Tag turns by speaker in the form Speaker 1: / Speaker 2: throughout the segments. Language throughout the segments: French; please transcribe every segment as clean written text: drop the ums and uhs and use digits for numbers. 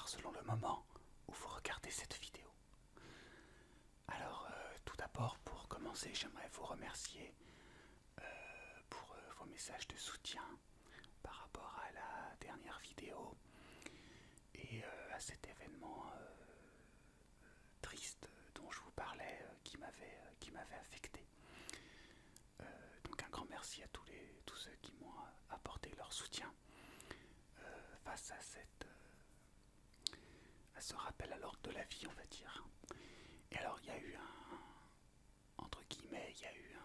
Speaker 1: voir selon le moment où vous regardez cette vidéo. Alors, tout d'abord, pour commencer, j'aimerais vous remercier pour vos messages de soutien par rapport à la dernière vidéo et à cet événement triste dont je vous parlais qui m'avait affecté. Donc un grand merci à tous ceux qui m'ont apporté leur soutien face à ce rappel à l'ordre de la vie, on va dire. Et alors il y a eu entre guillemets, il y a eu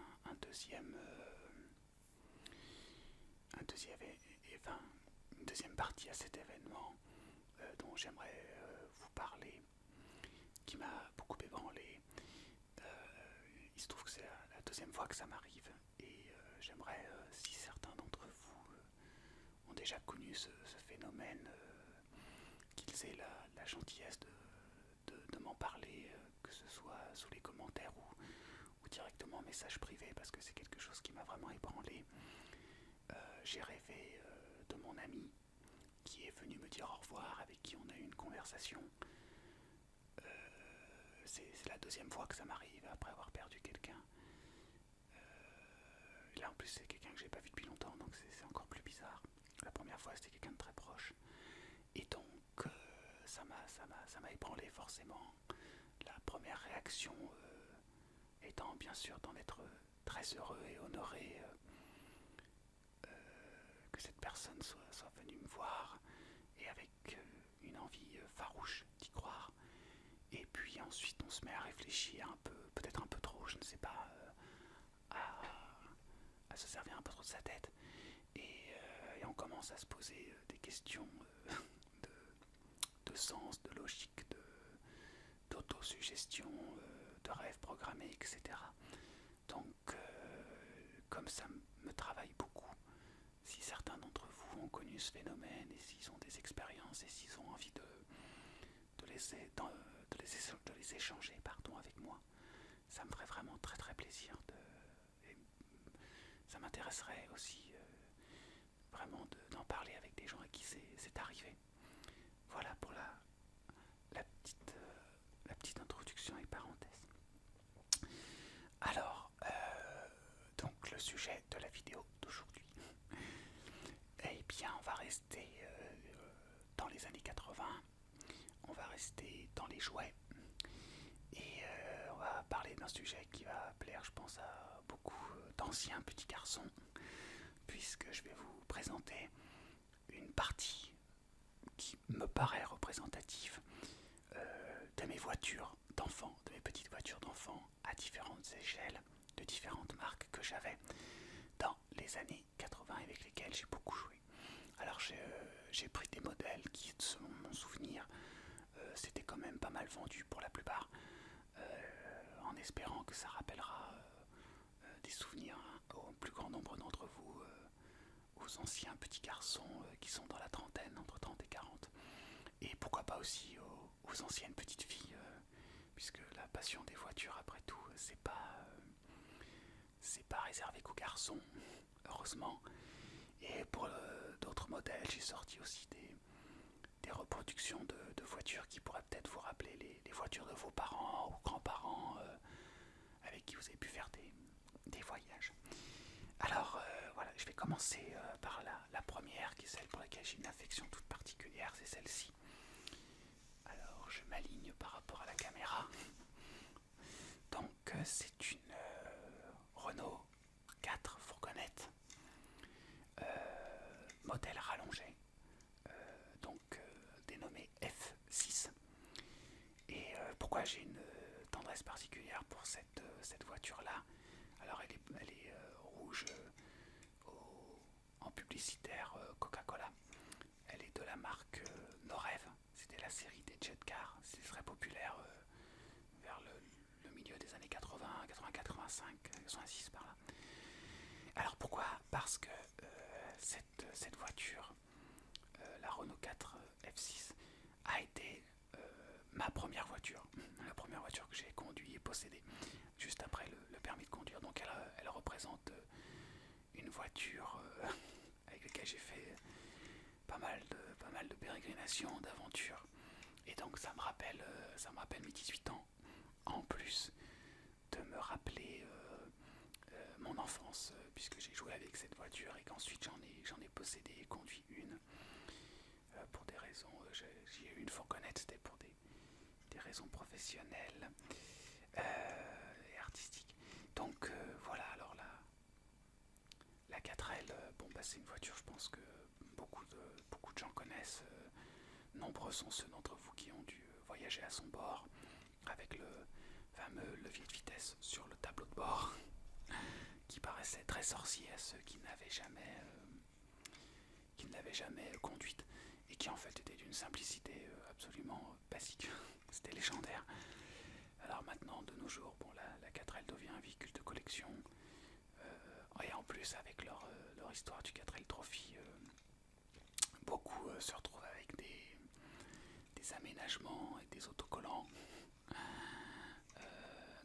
Speaker 1: une deuxième partie à cet événement dont j'aimerais vous parler, qui m'a beaucoup ébranlé. Il se trouve que c'est la deuxième fois que ça m'arrive et j'aimerais, si certains d'entre vous ont déjà connu ce phénomène, qu'ils aient la gentillesse de m'en parler, que ce soit sous les commentaires ou directement en message privé, parce que c'est quelque chose qui m'a vraiment ébranlé. J'ai rêvé de mon ami qui est venu me dire au revoir, avec qui on a eu une conversation. C'est la deuxième fois que ça m'arrive après avoir perdu quelqu'un. Là en plus c'est quelqu'un que j'ai pas vu depuis longtemps, donc c'est encore plus bizarre. La première fois c'était quelqu'un de très proche. Et donc ça m'a ébranlé forcément. La première réaction étant bien sûr d'en être très heureux et honoré que cette personne soit venue me voir, et avec une envie farouche d'y croire. Et puis ensuite on se met à réfléchir un peu, peut-être un peu trop, je ne sais pas, à se servir un peu trop de sa tête. Et on commence à se poser des questions de sens, de logique, d'autosuggestion, de rêves programmés, etc. Donc comme ça me travaille beaucoup, si certains d'entre vous ont connu ce phénomène et s'ils ont des expériences et s'ils ont envie de les échanger avec moi, ça me ferait vraiment très très plaisir. Et ça m'intéresserait aussi vraiment d'en parler avec des gens à qui c'est arrivé. Voilà pour la petite introduction et parenthèse. Alors, donc le sujet de la vidéo d'aujourd'hui, eh bien on va rester dans les années 80, on va rester dans les jouets, et on va parler d'un sujet qui va plaire, je pense, à beaucoup d'anciens petits garçons, puisque je vais vous présenter une partie qui me paraît représentative de mes voitures d'enfants, de mes petites voitures d'enfants à différentes échelles, de différentes marques que j'avais dans les années 80 avec lesquelles j'ai beaucoup joué. Alors j'ai pris des modèles qui, selon mon souvenir, c'était quand même pas mal vendu pour la plupart, en espérant que ça rappellera des souvenirs au plus grand nombre d'entre vous, aux anciens petits garçons qui sont dans la trentaine, entre 30 et 40, et pourquoi pas aussi aux anciennes petites filles, puisque la passion des voitures, après tout, c'est pas réservé qu'aux garçons, heureusement. Et pour d'autres modèles, j'ai sorti aussi des reproductions de voitures qui pourraient peut-être vous rappeler les voitures de vos parents ou grands-parents avec qui vous avez pu faire des voyages. Alors voilà, je vais commencer par la première, qui est celle pour laquelle j'ai une affection toute particulière, c'est celle-ci. Alors je m'aligne par rapport à la caméra. Donc c'est une Renault 4 fourgonnette, modèle rallongé, dénommé F6. Et pourquoi j'ai une tendresse particulière pour cette voiture-là? Alors elle est rouge en publicitaire Coca-Cola. Elle est de la marque Norev. C'était la série des jet cars. C'était très populaire vers le milieu des années 80, 80, 85, 86 par là. Alors pourquoi? Parce que cette voiture, la Renault 4 F6, a été ma première voiture, la première voiture que j'ai conduite et possédée, juste après le permis de conduire. Donc elle représente une voiture avec laquelle j'ai fait pas mal de pérégrinations, d'aventures. donc ça me rappelle mes 18 ans, en plus de me rappeler mon enfance, puisque j'ai joué avec cette voiture et qu'ensuite j'en ai possédé et conduit une pour des raisons, j'ai eu une fourgonnette, c'était pour des raisons professionnelles et artistiques. Donc voilà, alors la 4L, bon bah c'est une voiture, je pense que beaucoup de gens connaissent. Nombreux sont ceux d'entre vous qui ont dû voyager à son bord avec le fameux levier de vitesse sur le tableau de bord qui paraissait très sorcier à ceux qui ne l'avaient jamais conduite et qui en fait était d'une simplicité absolument basique. C'était légendaire. Alors maintenant, de nos jours, bon, la 4L devient un véhicule de collection et en plus avec leur histoire du 4L Trophy, beaucoup se retrouvent avec des aménagements et des autocollants.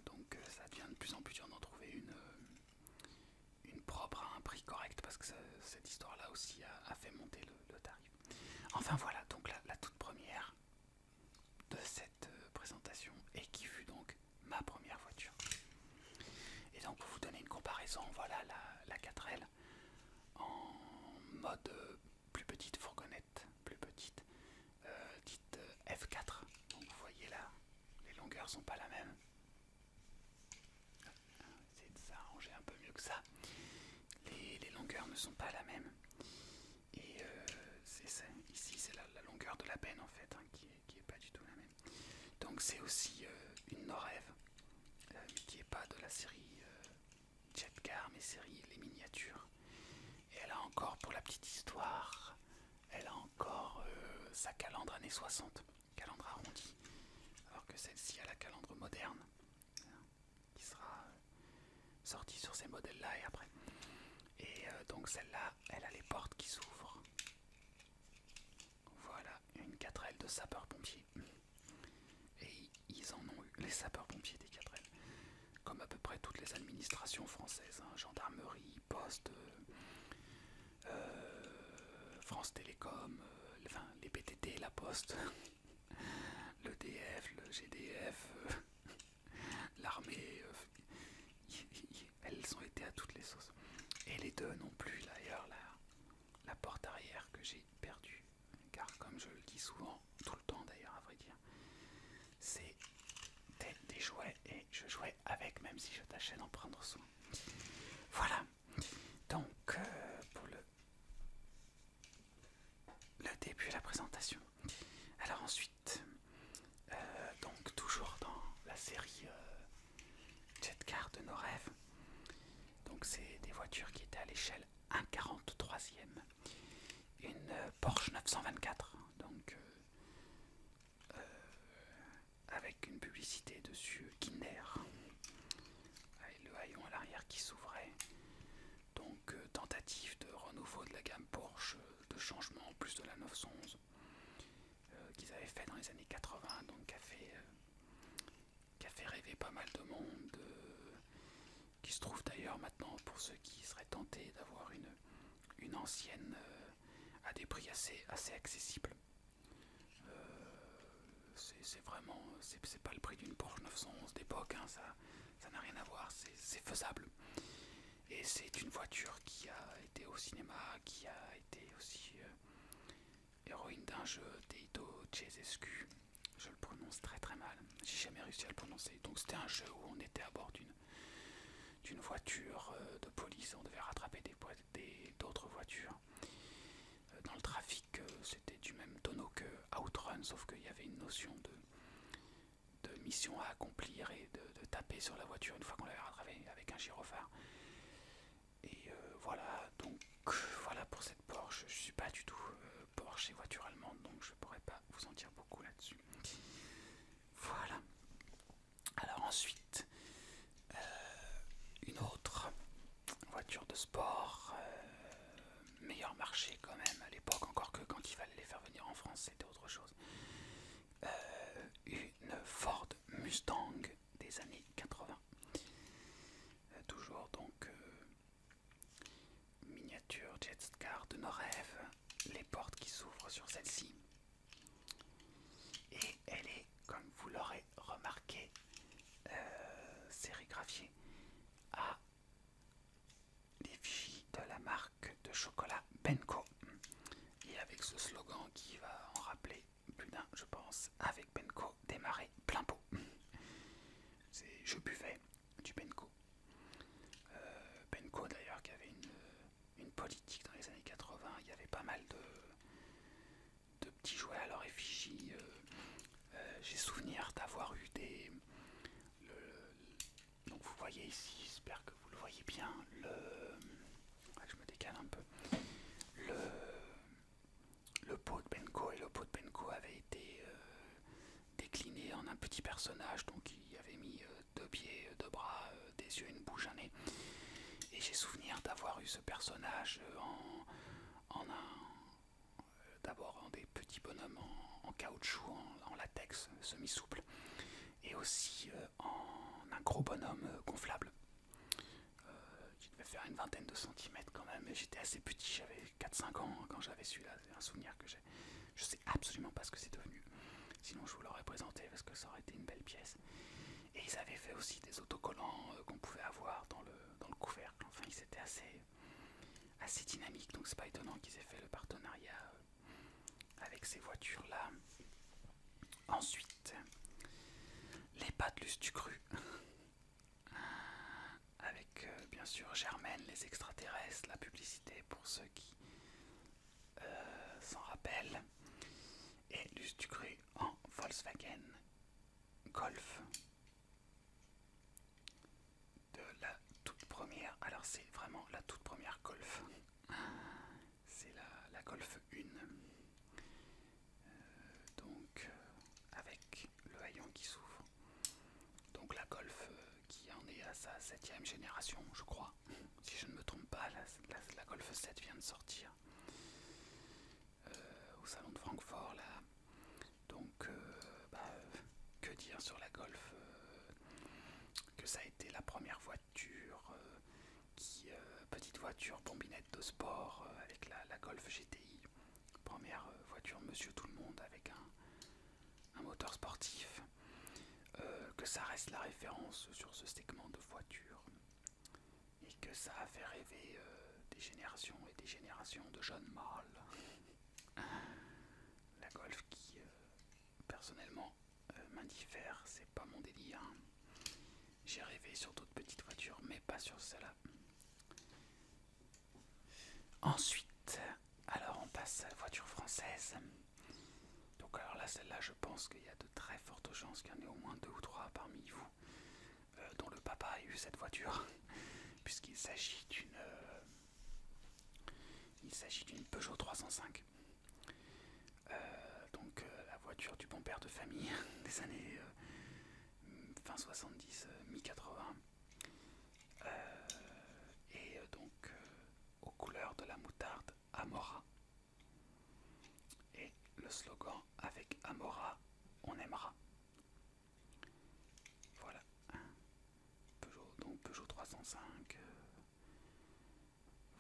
Speaker 1: Donc ça devient de plus en plus dur d'en trouver une propre à un prix correct parce que cette histoire-là aussi a fait monter le tarif. Enfin voilà, donc la toute première de cette présentation et qui fut donc ma première voiture. Et donc pour vous donner une comparaison, voilà la 4L en mode plus petite fourgonnette, plus petite, dite F4. Donc vous voyez là, les longueurs sont pas la même. Essayer de s'arranger un peu mieux que ça. Les longueurs ne sont pas la même. Et ici c'est la longueur de la benne en fait, hein, qui est pas du tout la même. Donc c'est aussi une Norev, qui est pas de la série Jetcar, mais série les miniatures. Et elle a encore, pour la petite histoire, elle a encore sa calandre années 60, calandre arrondie, alors que celle-ci a la calandre moderne, qui sera sortie sur ces modèles-là et après. Et donc celle-là, elle a les portes qui s'ouvrent. Voilà, une 4L de sapeurs-pompiers. Et ils en ont eu, les sapeurs-pompiers des 4L. Comme à peu près toutes les administrations françaises, hein, gendarmerie, poste, France Télécom, les PTT, la poste, l'EDF, le GDF, l'armée, elles ont été à toutes les sauces. Et les deux non plus, d'ailleurs, la porte arrière que j'ai perdue, car comme je le dis souvent, tout le temps d'ailleurs à vrai dire, c'est des jouets et je jouais avec même si je tâchais d'en prendre soin. Voilà, donc pour le début de la présentation. Alors ensuite, donc toujours dans la série Jetcar de nos rêves, donc c'est des voitures qui étaient à l'échelle 1/43e, une Porsche 924, donc avec une publicité dessus Kinder, avec le haillon à l'arrière qui s'ouvrait. Donc tentative de renouveau de la gamme Porsche, de changement en plus de la 911 qu'ils avaient fait dans les années 80, donc qui a fait rêver pas mal de monde, qui se trouve d'ailleurs maintenant pour ceux qui seraient tentés d'avoir une ancienne à des prix assez accessibles. C'est vraiment, c'est pas le prix d'une Porsche 911 d'époque, hein, ça n'a rien à voir, c'est faisable. Et c'est une voiture qui a été au cinéma, qui a été aussi héroïne d'un jeu d'Eito Ceausescu. Je le prononce très très mal, j'ai jamais réussi à le prononcer. Donc c'était un jeu où on était à bord d'une voiture de police, on devait rattraper d'autres voitures. Dans le trafic, c'était du même tonneau que Outrun, sauf qu'il y avait une notion de mission à accomplir et de taper sur la voiture une fois qu'on l'avait rattrapée avec un gyrophare. Et voilà, donc voilà pour cette Porsche. Je suis pas du tout Porsche et voiture allemande, donc je pourrais pas vous en dire beaucoup là-dessus. Voilà. Alors ensuite, une autre voiture de sport, meilleur marché quand même à l'époque, encore que quand il fallait les faire venir en France, c'était autre chose. Une Ford Mustang des années 80. Toujours donc miniature Jetcar de nos rêves, les portes qui s'ouvrent sur celle-ci. Et ce slogan qui va en rappeler plus d'un, je pense, avec Benko, démarrer plein pot. Je buvais du Benko. Benko d'ailleurs qui avait une politique dans les années 80, il y avait pas mal de petits jouets à leur effigie. J'ai souvenir d'avoir eu donc vous voyez ici, j'espère que vous le voyez bien, je me décale un peu, le pot de Benko, et le pot de Benko avait été décliné en un petit personnage, donc il avait mis 2 pieds, 2 bras, des yeux, une bouche, un nez, et j'ai souvenir d'avoir eu ce personnage d'abord en des petits bonhommes en caoutchouc, en latex semi-souple, et aussi en un gros bonhomme gonflable qui devait faire une vingtaine de centimètres quand même, et j'étais assez petit, j'avais 4-5 ans quand j'avais celui-là, c'est un souvenir que j'ai. Je sais absolument pas ce que c'est devenu, sinon je vous l'aurais présenté parce que ça aurait été une belle pièce. Et ils avaient fait aussi des autocollants qu'on pouvait avoir dans le couvercle, enfin ils étaient assez dynamiques, donc c'est pas étonnant qu'ils aient fait le partenariat avec ces voitures-là. Ensuite, les pâtes Lustucru, avec bien sûr Germaine, les extraterrestres, la publicité pour ceux qui s'en rappellent, et Lustucru en Volkswagen Golf de la toute première, alors c'est vraiment la toute première Golf, c'est la Golf 1, donc avec le haillon qui s'ouvre, donc la Golf qui en est à sa 7e génération je crois, si je ne me trompe pas, la Golf 7 vient de sortir au salon de Francfort là, donc que dire sur la Golf, que ça a été la première voiture petite voiture bombinette de sport avec la Golf GTI, première voiture Monsieur Tout le Monde avec un moteur sportif, que ça reste la référence sur ce segment de voiture, et que ça a fait rêver des générations et des générations de jeunes mâles. La Golf qui, personnellement, m'indiffère, c'est pas mon délire. J'ai rêvé sur d'autres petites voitures, mais pas sur celle-là. Ensuite, alors on passe à la voiture française. Donc alors là, celle-là, je pense qu'il y a de très fortes chances qu'il y en ait au moins 2 ou 3 parmi vous dont le papa a eu cette voiture, puisqu'il s'agit d'une Peugeot 305. Donc la voiture du bon père de famille des années fin 70, mi-80. Et donc aux couleurs de la moutarde Amora. Et le slogan avec Amora, on aimera. Voilà. Peugeot 305.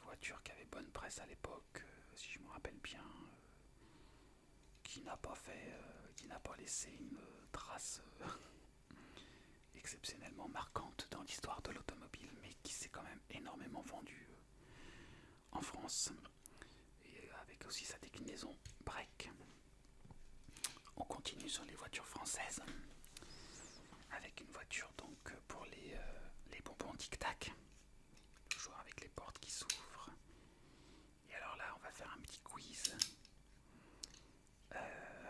Speaker 1: Voiture qui avait bonne presse à l'époque, si je me rappelle bien. Qui n'a pas laissé une trace exceptionnellement marquante dans l'histoire de l'automobile, mais qui s'est quand même énormément vendue en France, et avec aussi sa déclinaison break. On continue sur les voitures françaises avec une voiture donc pour les bonbons Tic Tac, toujours avec les portes qui s'ouvrent. Et alors là, on va faire un petit quiz.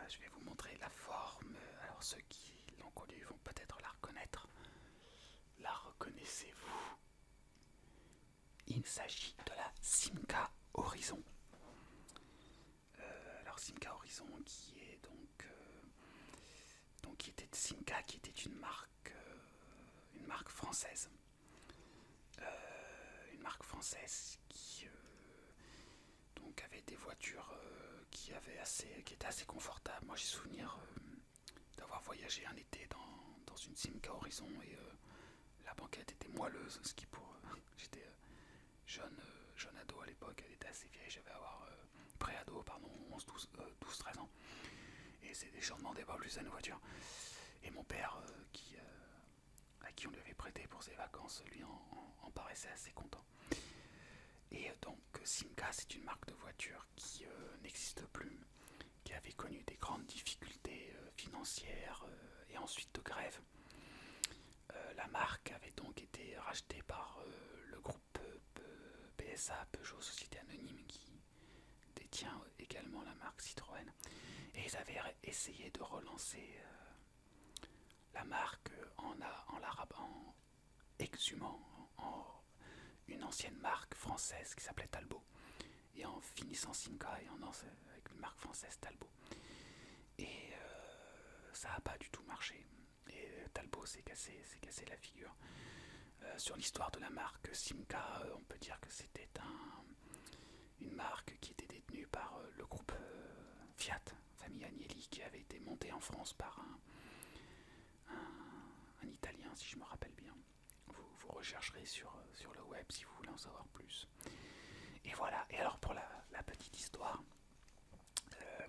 Speaker 1: Je vais vous montrer la forme. Alors ceux qui l'ont connue vont peut-être la reconnaître. La reconnaissez-vous? Il s'agit de la Simca Horizon. Alors Simca Horizon qui est donc qui était Simca, qui était une marque française. Une marque française qui donc avait des voitures qui étaient assez confortables. Moi j'ai souvenir d'avoir voyagé un été dans une Simca Horizon, et la banquette était moelleuse, ce qui pour j'étais jeune ado à l'époque, elle était assez vieille, j'avais avoir pré-ado, pardon, 12-13 ans, et c'est des gens demandaient pas plus à une voiture, et mon père à qui on lui avait prêté pour ses vacances, lui en paraissait assez content. Et donc Simca, c'est une marque de voiture qui n'existe plus, qui avait connu des grandes difficultés financières et ensuite de grève. La marque avait donc été rachetée par le groupe PSA, Peugeot Société Anonyme, qui détient également la marque Citroën. Et ils avaient essayé de relancer la marque en exhumant en une ancienne marque française qui s'appelait Talbot, et en finissant Simca et avec une marque française Talbot. Et ça n'a pas du tout marché. Et Talbot s'est cassé la figure. Sur l'histoire de la marque Simca, on peut dire que c'était une marque qui était détenue par le groupe Fiat, famille Agnelli, qui avait été montée en France par un Italien, si je me rappelle bien. Vous rechercherez sur le web si vous voulez en savoir plus. Et voilà. Et alors pour la petite histoire,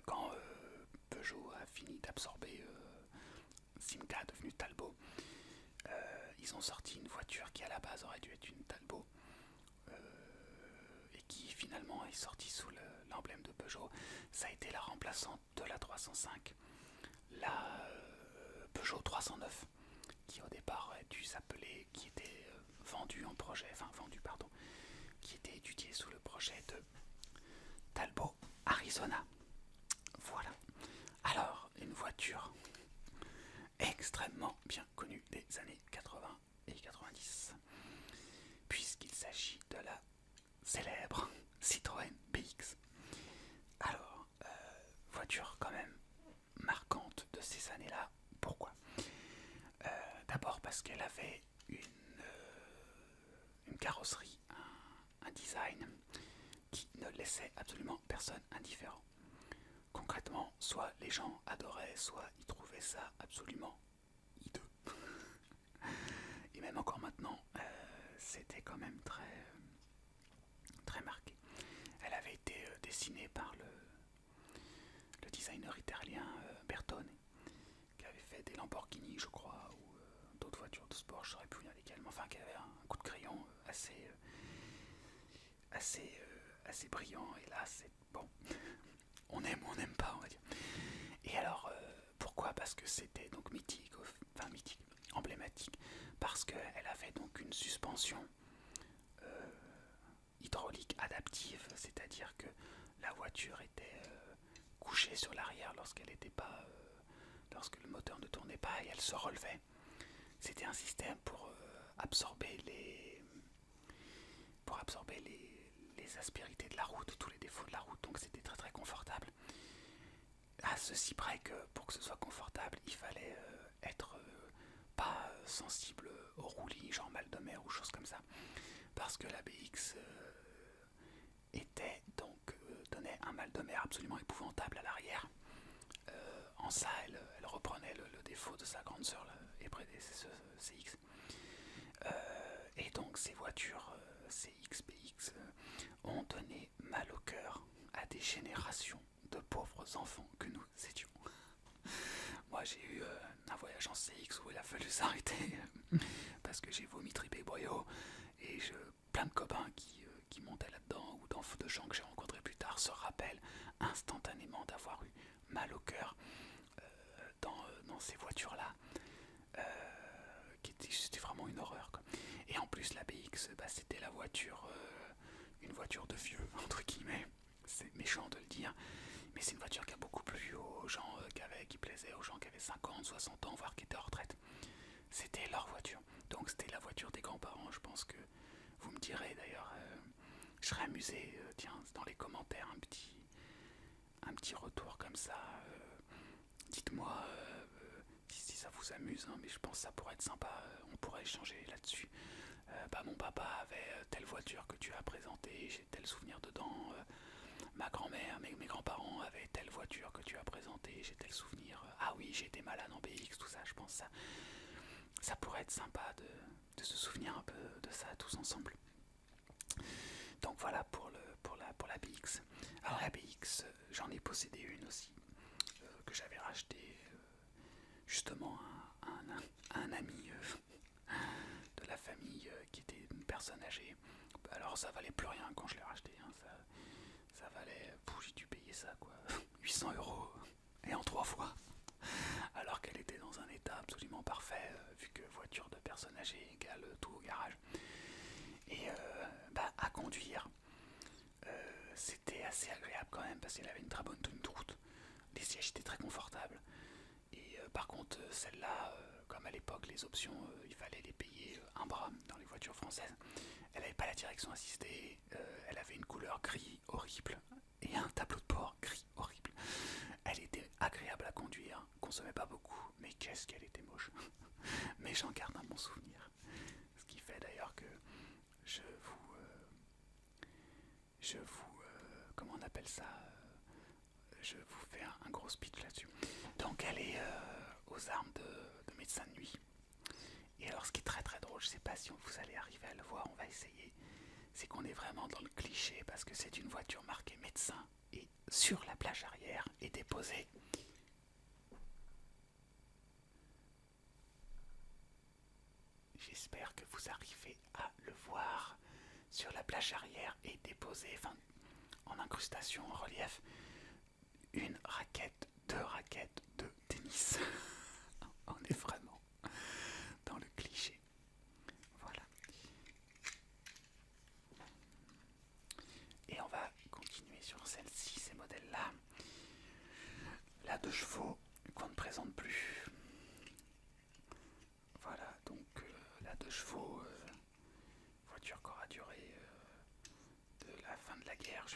Speaker 1: quand Peugeot a fini d'absorber Simca, devenu Talbot, ils ont sorti une voiture qui à la base aurait dû être une Talbot, et qui finalement est sortie sous l'emblème de Peugeot. Ça a été la remplaçante de la 305, la Peugeot 309, qui au départ aurait dû s'appeler, qui était qui était étudié sous le projet de Talbot Arizona. Voilà. Alors, une voiture extrêmement bien connue des années 80 et 90, puisqu'il s'agit de la célèbre Citroën BX. Alors, voiture quand même marquante de ces années-là. Pourquoi? D'abord parce qu'elle avait une carrosserie, un design qui ne laissait absolument personne indifférent. Concrètement, soit les gens adoraient, soit ils trouvaient ça absolument hideux. Et même encore maintenant, c'était quand même très marqué. Elle avait été dessinée par le designer italien Bertone, qui avait fait des Lamborghini, je crois, ou d'autres voitures de sport, je ne saurais plus dire lesquelles, mais enfin qui avait un coup de crayon assez brillant. Et là, c'est bon, on aime ou on n'aime pas, on va dire. Et alors, pourquoi? Parce que c'était donc mythique, emblématique, parce qu'elle avait donc une suspension hydraulique adaptive, c'est-à-dire que la voiture était couchée sur l'arrière lorsque le moteur ne tournait pas, et elle se relevait. C'était un système pour absorber les aspérités de la route, tous les défauts de la route, donc c'était très confortable. À ceci près que pour que ce soit confortable, il fallait être pas sensible au roulis, genre mal de mer ou choses comme ça, parce que la BX donnait un mal de mer absolument épouvantable à l'arrière. En ça, elle reprenait le défaut de sa grande sœur et prédécesseuse CX. Et donc ces voitures CX, BX ont donné mal au cœur à des générations de pauvres enfants que nous étions. Moi j'ai eu un voyage en CX où il a fallu s'arrêter parce que j'ai vomi tripé boyau, et plein de copains qui montaient là-dedans, ou de gens que j'ai rencontrés plus tard, se rappellent instantanément d'avoir eu mal au cœur dans ces voitures-là. C'était vraiment une horreur, quoi. Et en plus la BX, c'était une voiture de vieux, entre guillemets. C'est méchant de le dire, mais c'est une voiture qui a beaucoup plu aux gens qui plaisait aux gens qui avaient 50, 60 ans, voire qui étaient en retraite. C'était leur voiture. Donc c'était la voiture des grands-parents. Je pense que vous me direz d'ailleurs, je serais amusé, tiens, dans les commentaires, un petit retour comme ça. Dites-moi si ça vous amuse, hein, mais je pense que ça pourrait être sympa. On pourrait échanger là-dessus. Mon papa avait telle voiture que tu as présentée, j'ai tel souvenir dedans. Ma grand-mère, mes grands-parents avaient telle voiture que tu as présentée, j'ai tel souvenir. Ah oui, j'ai été malade en BX, tout ça. Je pense que ça pourrait être sympa de se souvenir un peu de ça tous ensemble. Donc voilà pour la BX. Alors la BX, j'en ai possédé une aussi, que j'avais rachetée justement à un ami de la famille qui était une personne âgée. Alors ça valait plus rien quand je l'ai racheté, hein. Ça valait, j'ai dû payer ça quoi, 800 euros, et en 3 fois, alors qu'elle était dans un état absolument parfait, vu que voiture de personnes âgées égale tout au garage. Et à conduire, c'était assez agréable quand même, parce qu'elle avait une très bonne tenue de route, les sièges étaient très confortables, et par contre celle-là, comme à l'époque les options, il fallait les payer un bras dans les voitures françaises. Elle n'avait pas la direction assistée, elle avait une couleur gris horrible et un tableau de bord gris horrible. Elle était agréable à conduire, consommait pas beaucoup, mais qu'est-ce qu'elle était moche. Mais j'en garde un bon souvenir. Ce qui fait d'ailleurs que comment on appelle ça, je vous fais un gros speech là-dessus. Donc elle est aux armes de médecin de nuit. Et alors ce qui est très très drôle, je sais pas si vous allez arriver à le voir, on va essayer, c'est qu'on est vraiment dans le cliché parce que c'est une voiture marquée médecin et sur la plage arrière est déposée j'espère que vous arrivez à le voir, sur la plage arrière est déposée, enfin en incrustation, en relief, une raquette, 2 raquettes de tennis. On est vraiment dans le cliché. Voilà. Et on va continuer sur celle-ci, ces modèles-là. La 2 chevaux qu'on ne présente plus. Voilà, donc la 2 chevaux, voiture qui aura duré de la fin de la guerre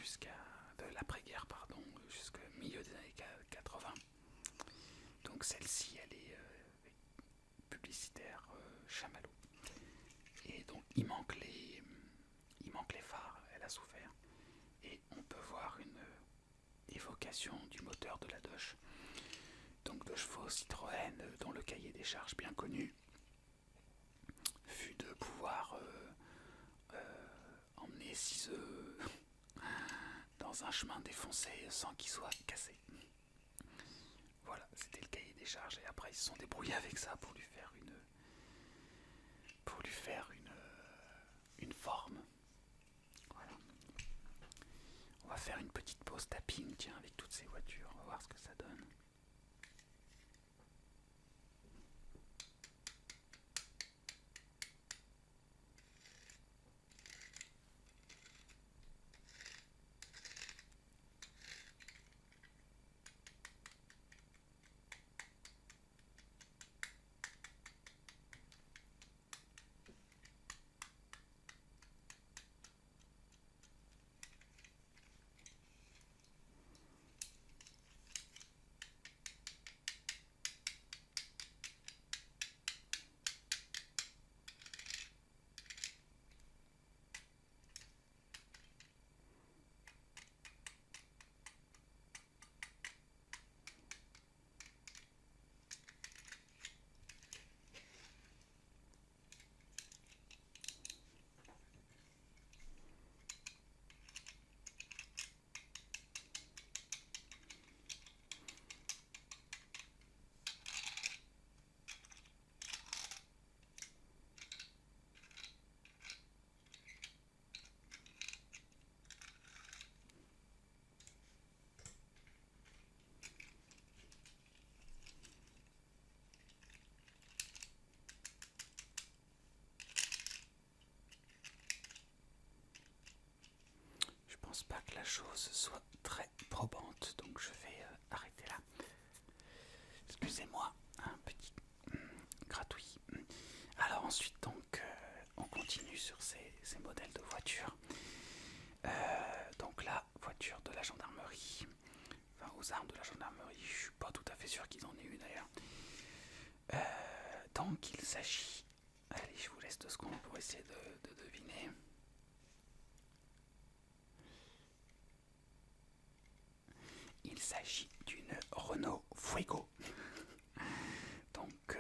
Speaker 1: de l'après-guerre, pardon, jusqu'au milieu des années 80. Donc celle-ci, elle est publicitaire chamallow. Et donc il manque les phares, elle a souffert. Et on peut voir une évocation du moteur de la Doge. Donc 2 chevaux Citroën, dont le cahier des charges bien connu fut de pouvoir emmener 6 œufs dans un chemin défoncé sans qu'il soit cassé. Voilà, c'était le cahier des charges. Et après ils se sont débrouillés avec ça pour lui faire une forme. Voilà. On va faire une petite pause tapping, tiens, avec toutes ces voitures. On va voir ce que ça donne. Je pense pas que la chose soit très probante, donc je vais arrêter là. Excusez-moi, un petit gratouille. Alors ensuite, donc, on continue sur ces modèles de voitures. Donc la voiture de la gendarmerie, enfin aux armes de la gendarmerie, je suis pas tout à fait sûr qu'ils en aient une d'ailleurs. Donc il s'agit, allez je vous laisse 2 secondes pour essayer de deviner. Il s'agit d'une Renault Fuego. Donc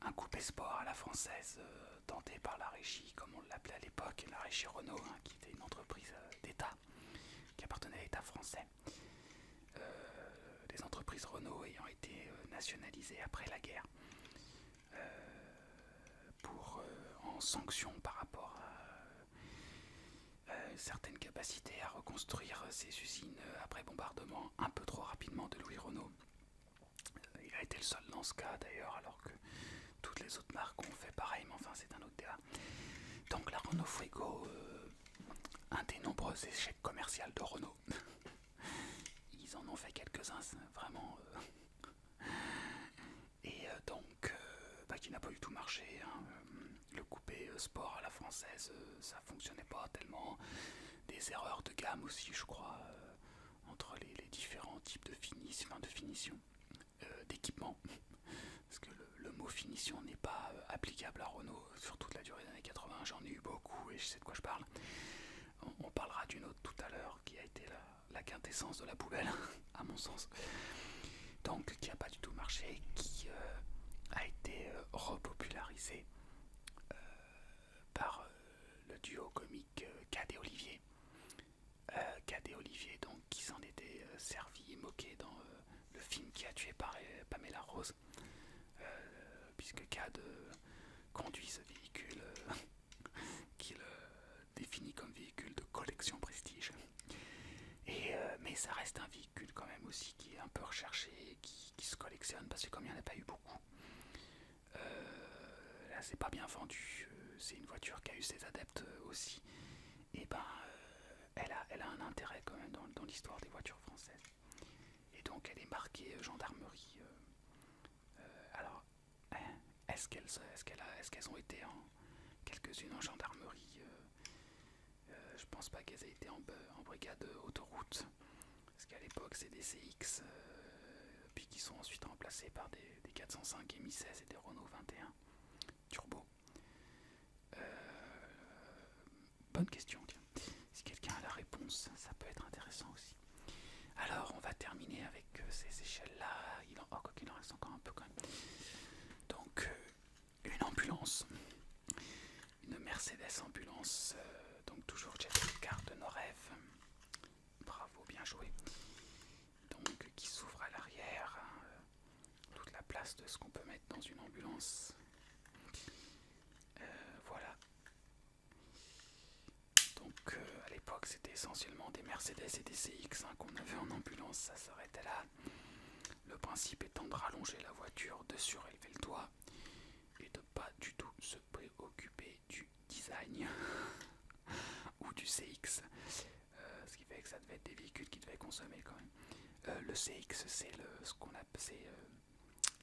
Speaker 1: un coupé sport à la française, tenté par la régie, comme on l'appelait à l'époque, la régie Renault, hein, qui était une entreprise d'État, qui appartenait à l'État français. Les entreprises Renault ayant été nationalisées après la guerre, en sanction par rapport certaine capacité à reconstruire ses usines après bombardement un peu trop rapidement de Louis Renault. Il a été le seul dans ce cas d'ailleurs, alors que toutes les autres marques ont fait pareil, mais enfin c'est un autre débat. Donc la Renault Frigo, un des nombreux échecs commerciaux de Renault. Ils en ont fait quelques-uns, vraiment. Et donc, qui n'a pas du tout marché. Hein. Le coupé sport à la française, ça fonctionnait pas tellement. Des erreurs de gamme aussi, je crois, entre les différents types de finition, d'équipement. Parce que le mot finition n'est pas applicable à Renault sur toute la durée des années 80. J'en ai eu beaucoup et je sais de quoi je parle. On parlera d'une autre tout à l'heure qui a été la quintessence de la poubelle, à mon sens. Donc, qui n'a pas du tout marché, qui a été repopularisé par le duo comique Cadet Olivier. Cadet Olivier, donc, qui s'en était servi et moqué dans le film qui a tué Pamela Rose, puisque Cad conduit ce véhicule qu'il définit comme véhicule de collection prestige. Mais ça reste un véhicule quand même aussi qui est un peu recherché, qui se collectionne, parce que comme il n'y en a pas eu beaucoup, là c'est pas bien vendu, c'est une voiture qui a eu ses adeptes aussi, et elle a un intérêt quand même dans l'histoire des voitures françaises. Et donc elle est marquée gendarmerie. Alors, est-ce qu'elles ont été quelques-unes en gendarmerie? Je pense pas qu'elles aient été en brigade autoroute, parce qu'à l'époque c'est des CX, puis qui sont ensuite remplacés par des 405 Mi 16 et des Renault 21 Turbo. Bonne question, tiens. Si quelqu'un a la réponse, ça peut être intéressant aussi. Alors, on va terminer avec ces échelles-là. Quoi qu'il en reste encore un peu quand même. Donc, une ambulance. Une Mercedes ambulance. Donc, toujours Jet-Car de nos rêves. Bravo, bien joué. Donc, qui s'ouvre à l'arrière. Toute la place de ce qu'on peut mettre dans une ambulance. Voilà. Donc à l'époque c'était essentiellement des Mercedes et des CX qu'on avait en ambulance, ça s'arrêtait là. Le principe étant de rallonger la voiture, de surélever le toit et de pas du tout se préoccuper du design ou du CX. Ce qui fait que ça devait être des véhicules qui devaient consommer quand même. Le CX c'est ce qu'on appelle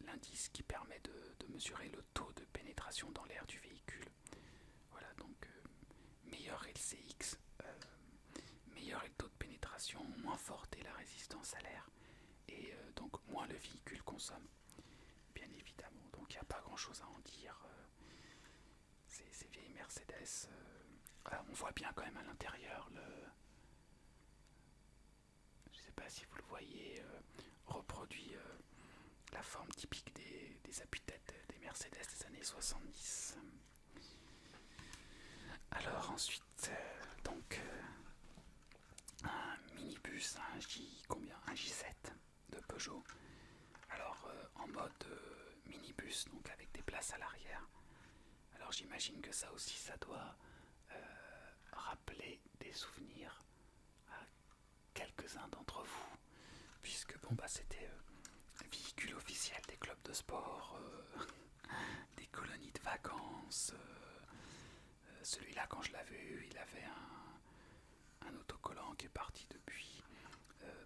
Speaker 1: l'indice qui permet de mesurer le taux de pénétration dans l'air du véhicule. Voilà, donc meilleur est le CX, meilleur est le taux de pénétration, moins forte est la résistance à l'air, et donc moins le véhicule consomme, bien évidemment. Donc il n'y a pas grand chose à en dire. Ces vieilles Mercedes, on voit bien quand même à l'intérieur je ne sais pas si vous le voyez, reproduit la forme typique des appuis-têtes des Mercedes des années 70. Alors ensuite, un minibus, un J7 de Peugeot. Alors en mode minibus, donc avec des places à l'arrière. Alors j'imagine que ça aussi, ça doit rappeler des souvenirs à quelques-uns d'entre vous, puisque c'était véhicule officiel des clubs de sport, des colonies de vacances. Celui-là, quand je l'avais eu, il avait un autocollant qui est parti depuis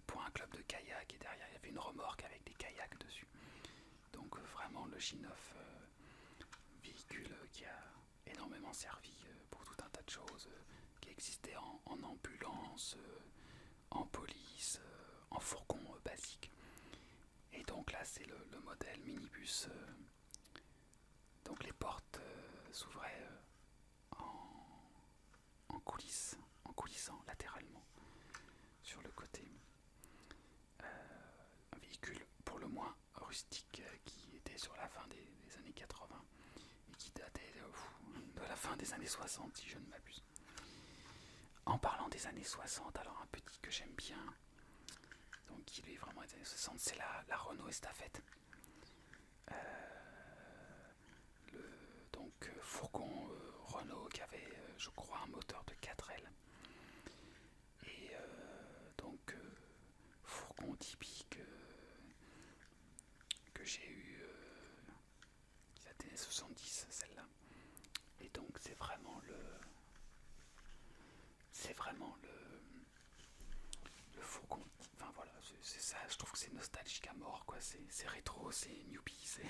Speaker 1: pour un club de kayak, et derrière il y avait une remorque avec des kayaks dessus. Donc vraiment le J9, véhicule qui a énormément servi pour tout un tas de choses, qui existait en ambulance, en police, en fourgon basique. Et donc là c'est le modèle minibus. Donc les portes s'ouvraient en coulissant latéralement sur le côté. Un véhicule pour le moins rustique qui était sur la fin des années 80 et qui datait de la fin des années 60 si je ne m'abuse. En parlant des années 60, alors un petit que j'aime bien, donc il est vraiment des années 60, c'est la Renault Estafette. Fourgon Renault qui avait je crois un moteur de 4L c'est vraiment le fourgon. Enfin voilà, c'est ça. Je trouve que c'est nostalgique à mort, quoi. C'est rétro, c'est newbie, c'est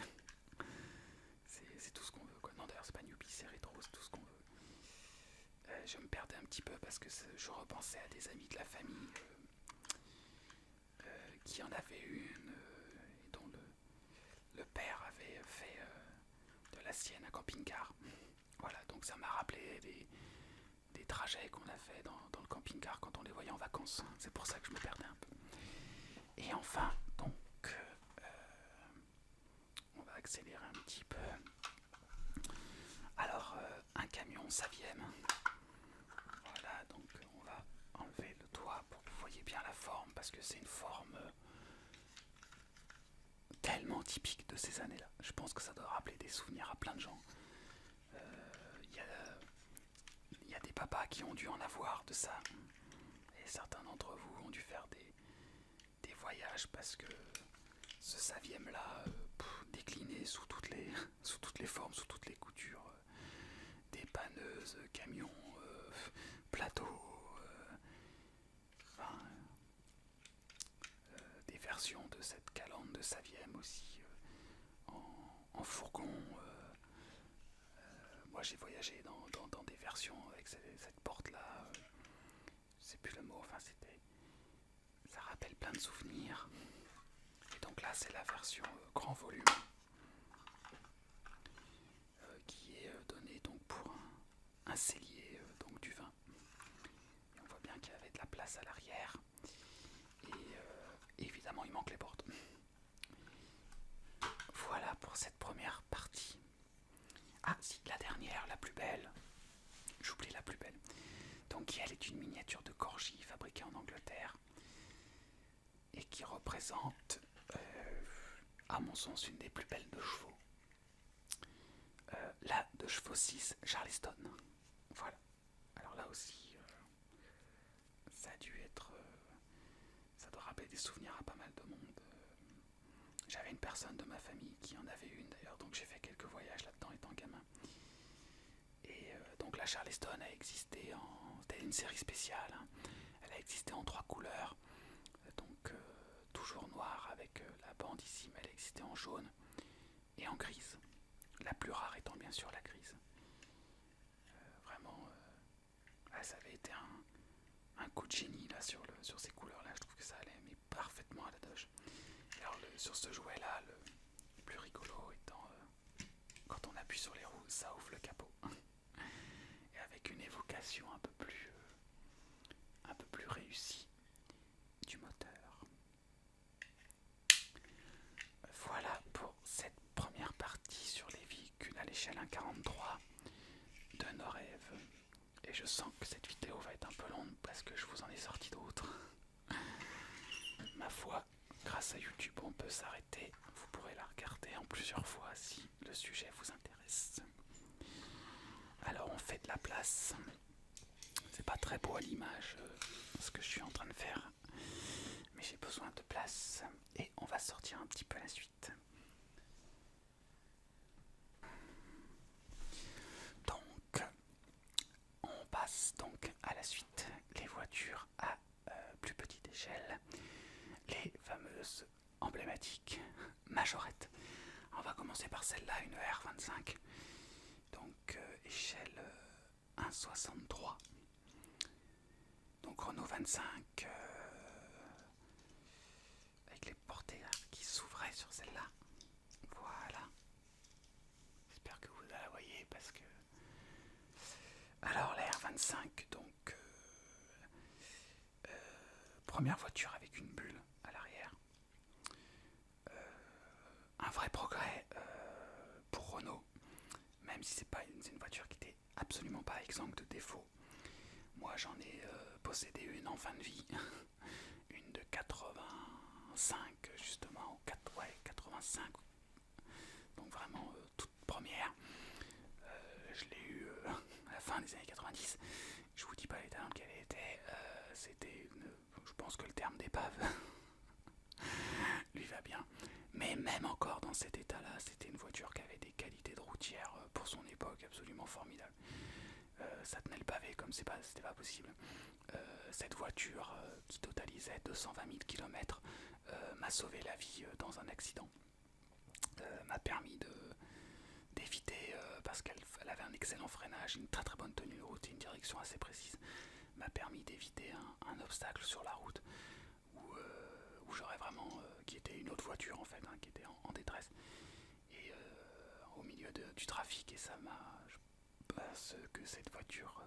Speaker 1: tout ce qu'on veut, quoi. Non, d'ailleurs, c'est pas newbie, c'est rétro, c'est tout ce qu'on veut. Je me perdais un petit peu parce que je repensais à des amis de la famille qui en avaient une et dont le père avait fait de la sienne un camping-car. Voilà, donc ça m'a rappelé des trajets qu'on a fait dans le camping-car quand on les voyait en vacances. C'est pour ça que je me perdais un peu. Et enfin, donc, on va accélérer un petit peu. Alors, un camion Saviem. Voilà, donc on va enlever le toit pour que vous voyez bien la forme, parce que c'est une forme tellement typique de ces années-là. Je pense que ça doit rappeler des souvenirs à plein de gens. Il y a des papas qui ont dû en avoir de ça. Et certains d'entre vous ont dû faire des voyages parce que ce Saviem-là, décliné sous toutes les formes, sous toutes les coutures, dépanneuses, camions, plateaux, enfin, des versions de cette calandre de Saviem aussi en fourgon. Moi j'ai voyagé dans des versions avec cette porte-là, je sais plus le mot, enfin ça rappelle plein de souvenirs. Et donc là c'est la version grand volume qui est donnée donc pour un cellier donc du vin. Et on voit bien qu'il y avait de la place à l'arrière et évidemment il manque les portes. Voilà pour cette première partie. Ah si, la dernière, la plus belle. J'oublie la plus belle. Donc elle est une miniature de corgi fabriquée en Angleterre et qui représente, à mon sens, une des plus belles de chevaux. La de chevaux 6 Charleston. Voilà. Alors là aussi, ça a dû être... ça doit rappeler des souvenirs à pas mal de monde. J'avais une personne de ma famille qui en avait une d'ailleurs, donc j'ai fait quelques voyages là-dedans étant gamin. Et donc la Charleston a existé c'était une série spéciale, hein. Elle a existé en 3 couleurs, donc toujours noire avec la bande ici, mais elle existait en jaune et en grise. La plus rare étant bien sûr la grise. Vraiment, ça avait été un coup de génie là sur ces couleurs-là. Je trouve que ça allait mais parfaitement à la Dodge. Et alors sur ce jouet-là, le plus rigolo étant quand on appuie sur les roues, ça ouvre le capot. Et avec une évocation un peu plus réussie du moteur. Voilà pour cette première partie sur les véhicules à l'échelle 1,43 de nos rêves. Et je sens que cette vidéo va être un peu longue parce que je vous en ai sorti d'autres. Ma foi, grâce à YouTube, on peut s'arrêter. Vous pourrez la regarder en plusieurs fois si le sujet vous intéresse. Alors on fait de la place. C'est pas très beau à l'image ce que je suis en train de faire, mais j'ai besoin de place et on va sortir un petit peu la suite. Donc on passe donc à la suite, les voitures à plus petite échelle, les fameuses emblématiques majorettes. On va commencer par celle-là, une R25, donc échelle 1,63. Donc Renault 25 avec les portières qui s'ouvraient sur celle-là. Voilà. J'espère que vous la voyez parce que... Alors la R25, donc première voiture avec une bulle à l'arrière. Un vrai progrès pour Renault, même si c'est une voiture qui était absolument pas exempte de défauts. Moi j'en ai possédé une en fin de vie, une de 85 justement, 85, donc vraiment toute première. Je l'ai eu à la fin des années 90. Je vous dis pas l'état dans lequel elle était, c'était je pense que le terme d'épave lui va bien. Mais même encore dans cet état-là, c'était une voiture qui avait des qualités de routière pour son époque absolument formidables. ça tenait le pavé comme c'était pas possible. Cette voiture qui totalisait 220 000 km m'a sauvé la vie dans un accident. M'a permis d'éviter, parce qu'elle avait un excellent freinage, une très très bonne tenue de route et une direction assez précise, m'a permis d'éviter un obstacle sur la route où j'aurais vraiment, qui était une autre voiture en fait, hein, qui était en détresse, et au milieu du trafic, et ça je pense que cette voiture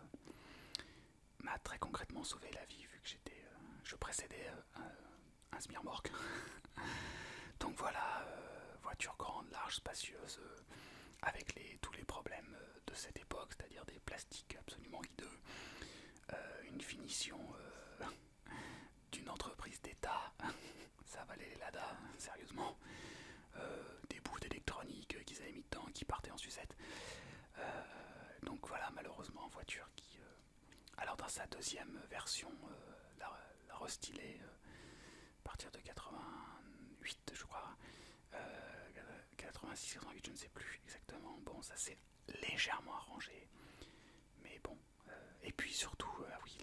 Speaker 1: m'a très concrètement sauvé la vie, vu que je précédais un semi-remorque. Donc voilà, voiture grande, large, spacieuse, avec tous les problèmes de cette époque, c'est-à-dire des plastiques absolument hideux, une finition d'une entreprise d'État, ça valait les Lada, sérieusement, des bouts d'électronique qu'ils avaient mis dedans, qui partaient en sucette. Donc voilà, malheureusement, voiture qui... alors dans sa deuxième version, la restylée, à partir de 88 je crois, 86, 88 je ne sais plus exactement, bon ça s'est légèrement arrangé, mais bon, et puis surtout, ah oui,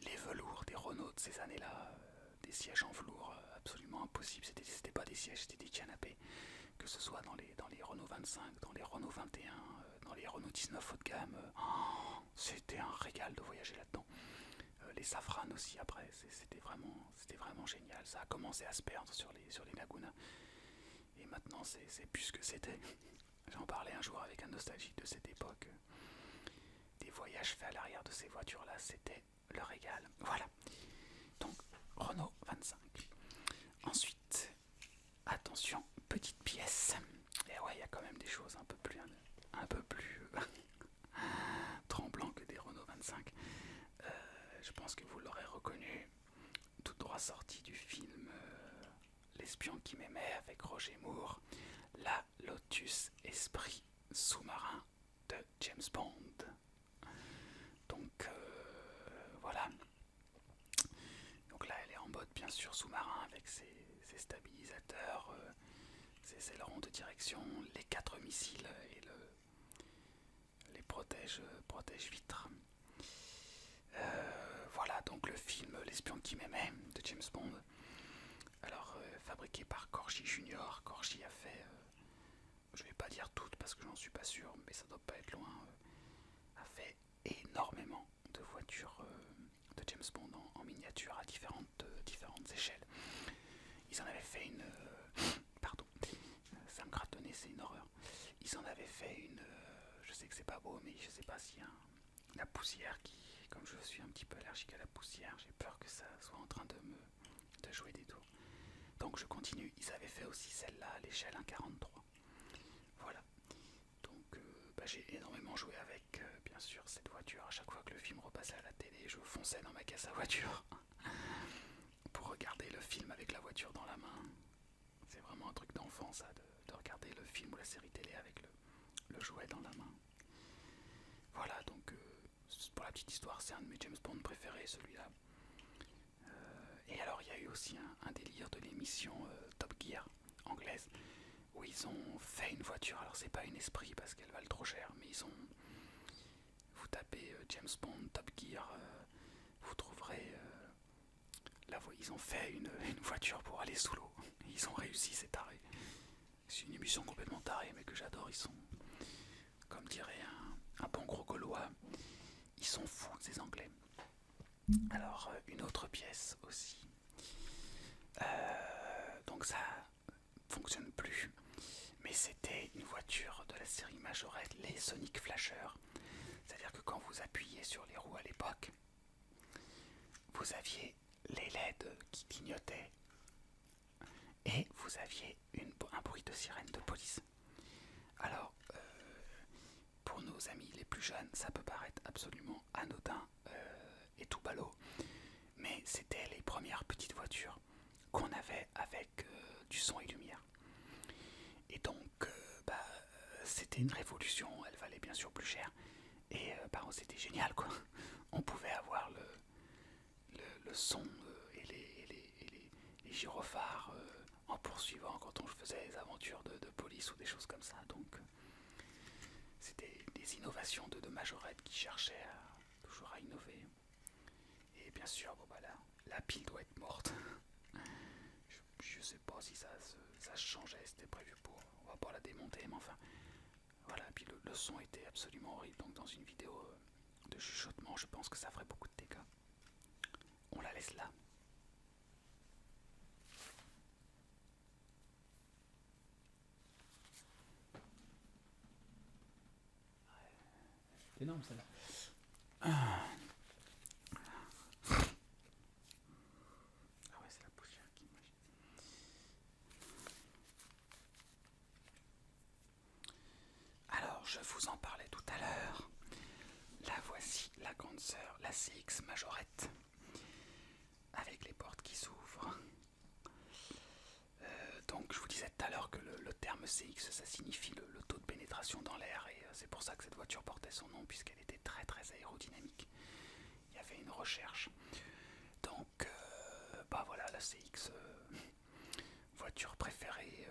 Speaker 1: les velours des Renault de ces années-là, des sièges en velours absolument impossibles, c'était pas des sièges, c'était des canapés, que ce soit dans les Renault 25, dans les Renault 21, dans les Renault 19 haut de gamme, c'était un régal de voyager là-dedans. Les Safran aussi après, c'était vraiment génial. Ça a commencé à se perdre sur les Laguna, et maintenant c'est plus ce que c'était. J'en parlais un jour avec un nostalgique de cette époque. Des voyages faits à l'arrière de ces voitures-là, c'était le régal. Voilà. Donc Renault 25. Ensuite, attention, petite pièce. Et ouais, il y a quand même des choses un peu plus tremblant que des Renault 25. Je pense que vous l'aurez reconnu, tout droit sorti du film L'espion qui m'aimait avec Roger Moore, la Lotus Esprit sous-marin de James Bond. Donc voilà. Donc là elle est en mode bien sûr sous-marin avec ses stabilisateurs, ses ailerons de direction, les 4 missiles et les protège-vitres. Voilà donc le film L'espion qui m'aimait de James Bond. Alors fabriqué par Corgi Junior. Corgi a fait, je vais pas dire toutes parce que j'en suis pas sûr, mais ça doit pas être loin, a fait énormément de voitures de James Bond en miniature à différentes échelles. Ils en avaient fait une... pardon, ça me gratte le nez, c'est une horreur. Ils en avaient fait une... je sais que c'est pas beau, mais je sais pas s'il y a la poussière qui... Comme je suis un petit peu allergique à la poussière, j'ai peur que ça soit en train de jouer des tours. Donc je continue. Ils avaient fait aussi celle-là à l'échelle 1,43. Voilà. Donc j'ai énormément joué avec, bien sûr, cette voiture. À chaque fois que le film repassait à la télé, je fonçais dans ma caisse à voiture pour regarder le film avec la voiture dans la main. C'est vraiment un truc d'enfant, ça, de regarder le film ou la série télé avec le jouet dans la main. Voilà, donc pour la petite histoire, c'est un de mes James Bond préférés, celui-là. Et alors, il y a eu aussi un délire de l'émission Top Gear anglaise, où ils ont fait une voiture. Alors, c'est pas une Esprit parce qu'elle valent trop cher, mais vous tapez James Bond Top Gear, vous trouverez ils ont fait une voiture pour aller sous l'eau. Ils ont réussi, c'est taré. C'est une émission complètement tarée, mais que j'adore. Ils sont, comme dirait un bon gros gaulois, ils sont fous, ces Anglais. Alors, une autre pièce aussi. Donc ça fonctionne plus, mais c'était une voiture de la série Majorette, les Sonic Flashers. C'est-à-dire que quand vous appuyez sur les roues à l'époque, vous aviez les LED qui clignotaient et vous aviez un bruit de sirène de police. Alors, pour nos amis les plus jeunes, ça peut paraître absolument anodin et tout ballot, mais c'était les premières petites voitures qu'on avait avec du son et lumière. Et donc, c'était une révolution, elle valait bien sûr plus cher, et c'était génial, quoi. On pouvait avoir le son et les gyrophares en poursuivant quand on faisait des aventures de police ou des choses comme ça. Donc, c'était des les innovations de Majorette qui cherchait toujours à innover. Et bien sûr, bon bah là, la pile doit être morte. Je sais pas si ça se changeait, c'était prévu pour. On va pas la démonter, mais enfin. Voilà, puis le son était absolument horrible, donc dans une vidéo de chuchotement, je pense que ça ferait beaucoup de dégâts. On la laisse là. C'est énorme celle-là. Ah ouais, c'est la poussière qui m'agite. Alors, je vous en parlais tout à l'heure. La voici, la grande sœur, la CX Majorette, avec les portes qui s'ouvrent. Donc, je vous disais tout à l'heure que le terme CX, ça signifie le taux de pénétration dans l'air, et c'est pour ça que cette voiture portait son nom, puisqu'elle était très très aérodynamique. Il y avait une recherche. Donc, bah voilà, la CX, voiture préférée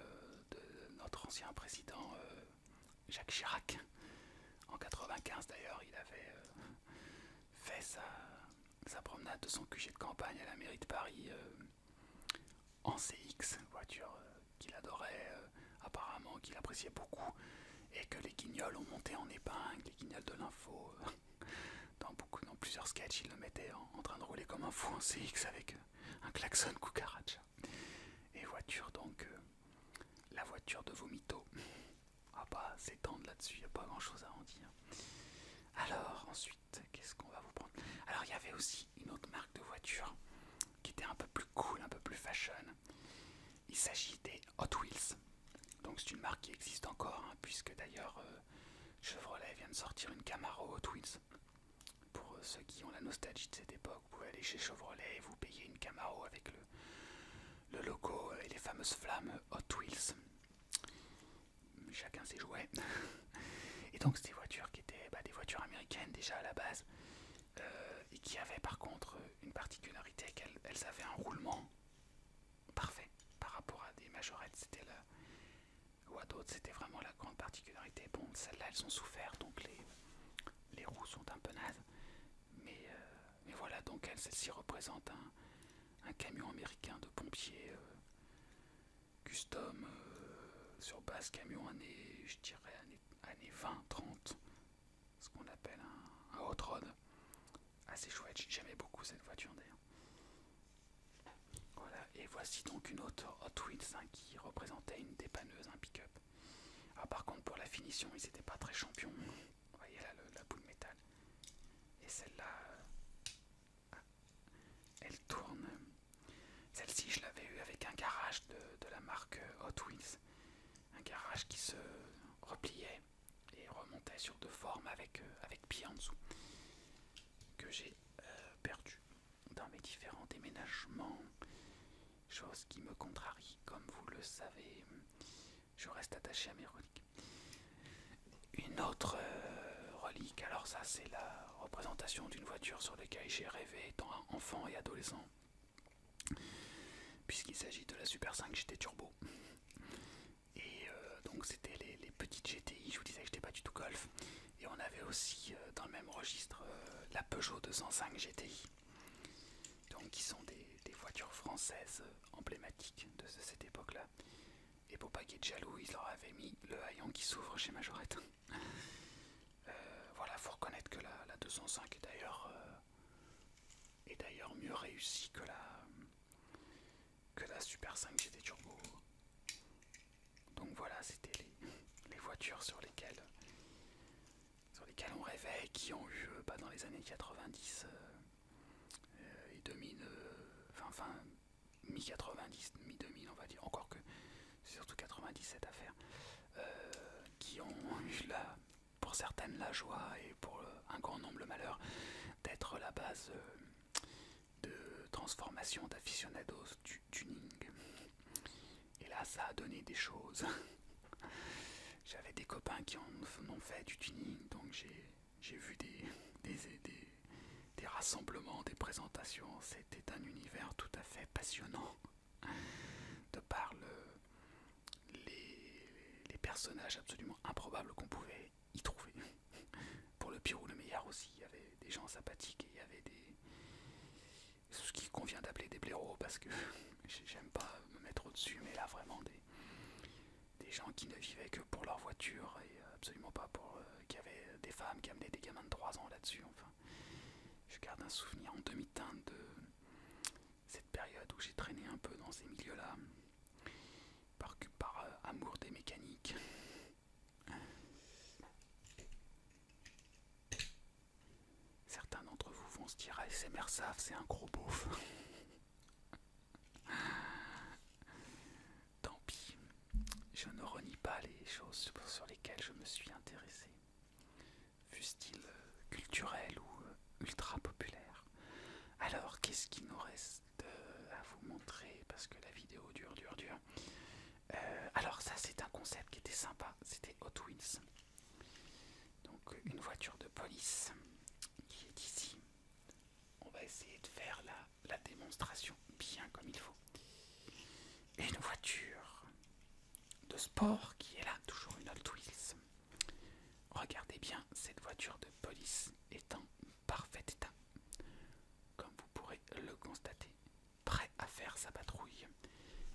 Speaker 1: de notre ancien président Jacques Chirac. En 95 d'ailleurs, il avait fait sa promenade de son QG de campagne à la mairie de Paris en CX, voiture qu'il adorait, apparemment qu'il appréciait beaucoup, et que les guignols ont monté en épingle, les guignols de l'info. Dans plusieurs sketchs, il le mettait en train de rouler comme un fou en CX avec un klaxon cucaracha. Et voiture donc, la voiture de Vomito. On va pas s'étendre là-dessus, il n'y a pas grand chose à en dire. Alors ensuite, qu'est-ce qu'on va vous prendre? Alors il y avait aussi une autre marque de voiture qui était un peu plus cool, un peu plus fashion. Il s'agit des Hot Wheels. Donc c'est une marque qui existe encore, hein, puisque d'ailleurs Chevrolet vient de sortir une Camaro Hot Wheels. Pour ceux qui ont la nostalgie de cette époque, vous pouvez aller chez Chevrolet et vous payer une Camaro avec le logo et les fameuses flammes Hot Wheels. Chacun ses jouets. Et donc c'était des voitures qui étaient des voitures américaines déjà à la base, et qui avaient par contre une particularité, qu'elles avaient un roulement parfait par rapport à des majorettes. C'était là, ou à d'autres, c'était vraiment la grande particularité. Bon, celles-là elles ont souffert, donc les roues sont un peu nazes, mais voilà, donc celle-ci représente un camion américain de pompiers custom, sur base camion années, je dirais années 20-30, ce qu'on appelle un hot rod. Assez chouette, j'aimais beaucoup cette voiture d'ailleurs. Voilà, et voici donc une autre Hot Wheels qui représentait une dépanneuse, un pick-up. Alors par contre pour la finition ils n'étaient pas très champions. Vous voyez là la boule métal. Et celle-là, elle tourne. Celle-ci je l'avais eue avec un garage de la marque Hot Wheels. Un garage qui se repliait et remontait sur deux formes avec pied en dessous, que j'ai perdu dans mes différents déménagements, chose qui me contrarie, comme vous le savez. Je reste attaché à mes reliques. Une autre relique, alors ça c'est la représentation d'une voiture sur laquelle j'ai rêvé étant enfant et adolescent, puisqu'il s'agit de la Super 5 GT Turbo. Et donc c'était les petites GTI, je vous disais que je n'étais pas du tout golf. Et on avait aussi dans le même registre la Peugeot 205 GTI, donc qui sont des voitures françaises emblématiques de cette époque-là. Et pour pas qu'ils aient de jaloux, ils leur avaient mis le haillon qui s'ouvre chez Majorette. Voilà, faut reconnaître que la 205 est d'ailleurs mieux réussie que la Super 5 GT Turbo. Donc voilà, c'était les voitures sur lesquelles on rêvait et qui ont eu dans les années 90 et 2000, enfin mi-90, mi-2000 on va dire, encore que c'est surtout 90 cette affaire, qui ont eu pour certaines la joie et pour un grand nombre le malheur d'être la base de transformation d'aficionados du tuning. Et là ça a donné des choses. J'avais des copains qui en ont fait du tuning, donc j'ai vu des rassemblements, des présentations. C'était un univers tout à fait passionnant, de par les personnages absolument improbables qu'on pouvait y trouver. hier aussi, il y avait des gens sympathiques et il y avait ce qui convient d'appeler des blaireaux parce que j'aime pas me mettre au-dessus, mais là vraiment des gens qui ne vivaient que pour leur voiture et absolument pas pour... qu'il y avait des femmes qui amenaient des gamins de 3 ans là-dessus, enfin. Je garde un souvenir en demi-teinte de cette période où j'ai traîné un peu dans ces milieux-là, par amour des mécaniques. Certains d'entre vous vont se dire ASMR Saf, c'est un gros beauf. Tant pis, je ne renie pas les choses sur lesquelles je me suis intéressé, fût-il culturel ou ultra populaire. Alors, qu'est-ce qu'il nous reste à vous montrer, parce que la vidéo dure. Alors ça, c'est un concept qui était sympa, c'était Hot Wheels. Donc une voiture de police qui est ici. On va essayer de faire la démonstration bien comme il faut. Et une voiture de sport qui est là, toujours une Hot Wheels. Regardez bien, cette voiture de police est en parfait état, comme vous pourrez le constater, prêt à faire sa patrouille.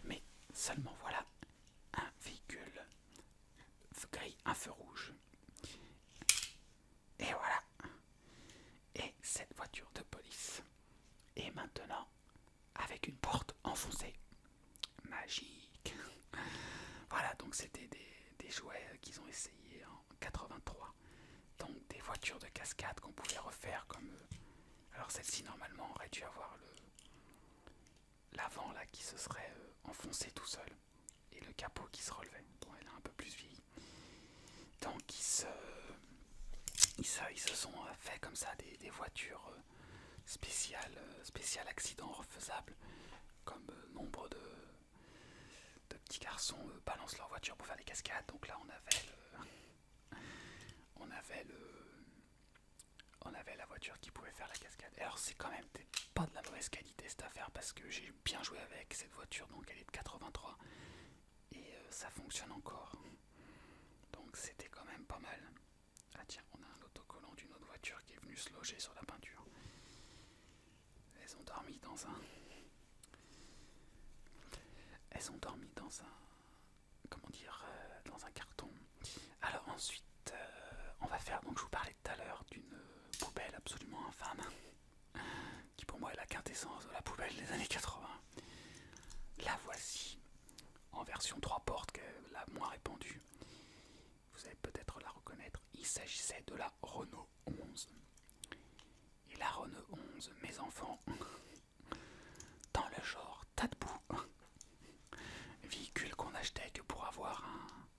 Speaker 1: Mais seulement voilà, un véhicule gris, un feu rouge. Et voilà. Et cette voiture de police est maintenant avec une porte enfoncée. Magique. Voilà, donc c'était des jouets qu'ils ont essayé en 83. Donc des voitures de cascade qu'on pouvait refaire comme... alors celle-ci normalement aurait dû avoir l'avant là qui se serait enfoncé tout seul. Et le capot qui se relevait. Bon, elle est un peu plus vieille. Donc ils se sont fait comme ça des voitures spéciales accidents refaisables, comme nombre de petits garçons balancent leur voiture pour faire des cascades. Donc là on avait la voiture qui pouvait faire la cascade. Et alors c'est quand même pas de la mauvaise qualité cette affaire, parce que j'ai bien joué avec cette voiture, donc elle est de 83 et ça fonctionne encore. Donc c'était quand même pas mal. Ah tiens, on a un autocollant d'une autre voiture qui est venue se loger sur la peinture. Elles ont dormi dans un... comment dire, dans un carton. Alors ensuite, on va faire, donc je vous parlais tout à l'heure d'une poubelle absolument infâme, qui pour moi est la quintessence de la poubelle des années 80. La voici, en version 3 portes, la moins répandue. Vous allez peut-être la reconnaître, il s'agissait de la Renault 11. Et la Renault 11, mes enfants, dans le genre tas de boue, véhicule qu'on achetait que pour avoir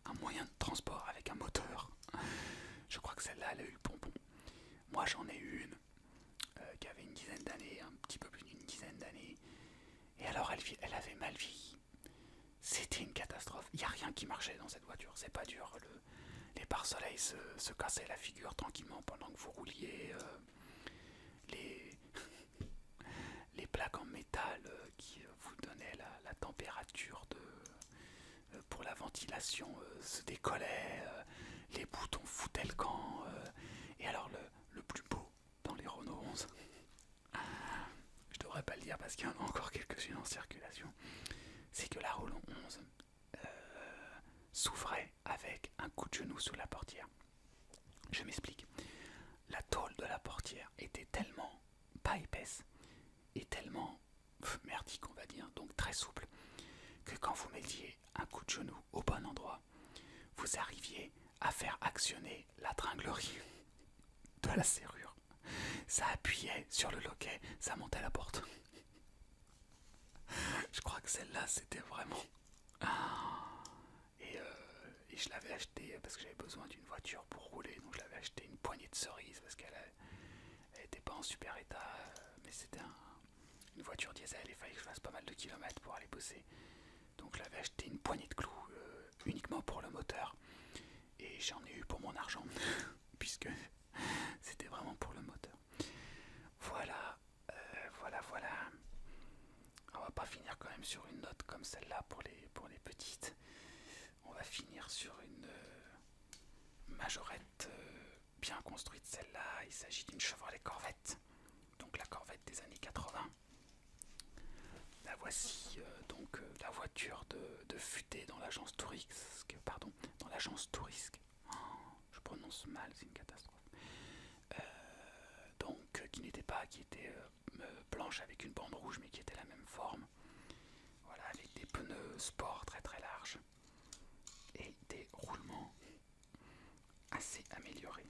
Speaker 1: un moyen de transport avec un moteur. Je crois que celle-là, elle a eu le pompon. Moi, j'en ai eu une qui avait une dizaine d'années, un petit peu plus d'une dizaine d'années. Et alors, elle avait mal vieilli. C'était une catastrophe. Il n'y a rien qui marchait dans cette voiture. C'est pas dur. Les pare-soleils se cassaient la figure tranquillement pendant que vous rouliez. Les plaques en métal qui vous donnaient la température pour la ventilation se décollaient, les boutons foutaient le camp. Et alors le plus beau dans les Renault 11, je devrais pas le dire parce qu'il y en a encore quelques-unes en circulation, c'est que la Renault 11 s'ouvrait avec un coup de genou sous la portière. Je m'explique. La tôle de la portière était tellement pas épaisse et tellement merdique, on va dire, donc très souple, que quand vous mettiez un coup de genou au bon endroit, vous arriviez à faire actionner la tringlerie de la serrure. Ça appuyait sur le loquet, ça montait la porte. Je crois que celle-là, c'était vraiment... Et je l'avais acheté parce que j'avais besoin d'une voiture pour rouler, donc je l'avais acheté une poignée de cerises parce qu'elle n'était pas en super état, mais c'était une voiture diesel, il fallait que je fasse pas mal de kilomètres pour aller bosser. Donc j'avais acheté une poignée de clous uniquement pour le moteur, et j'en ai eu pour mon argent puisque c'était vraiment pour le moteur. Voilà. On va pas finir quand même sur une note comme celle-là pour les petites. On va finir sur une majorette bien construite celle-là. Il s'agit d'une Chevrolet Corvette, donc la Corvette des années 80. La voici, la voiture de Futé dans l'agence Tourisque, pardon, dans l'agence Tourisque. Oh, je prononce mal, c'est une catastrophe. Qui n'était pas, qui était blanche avec une bande rouge, mais qui était la même forme. Voilà, avec des pneus sport très très larges et des roulements assez améliorés.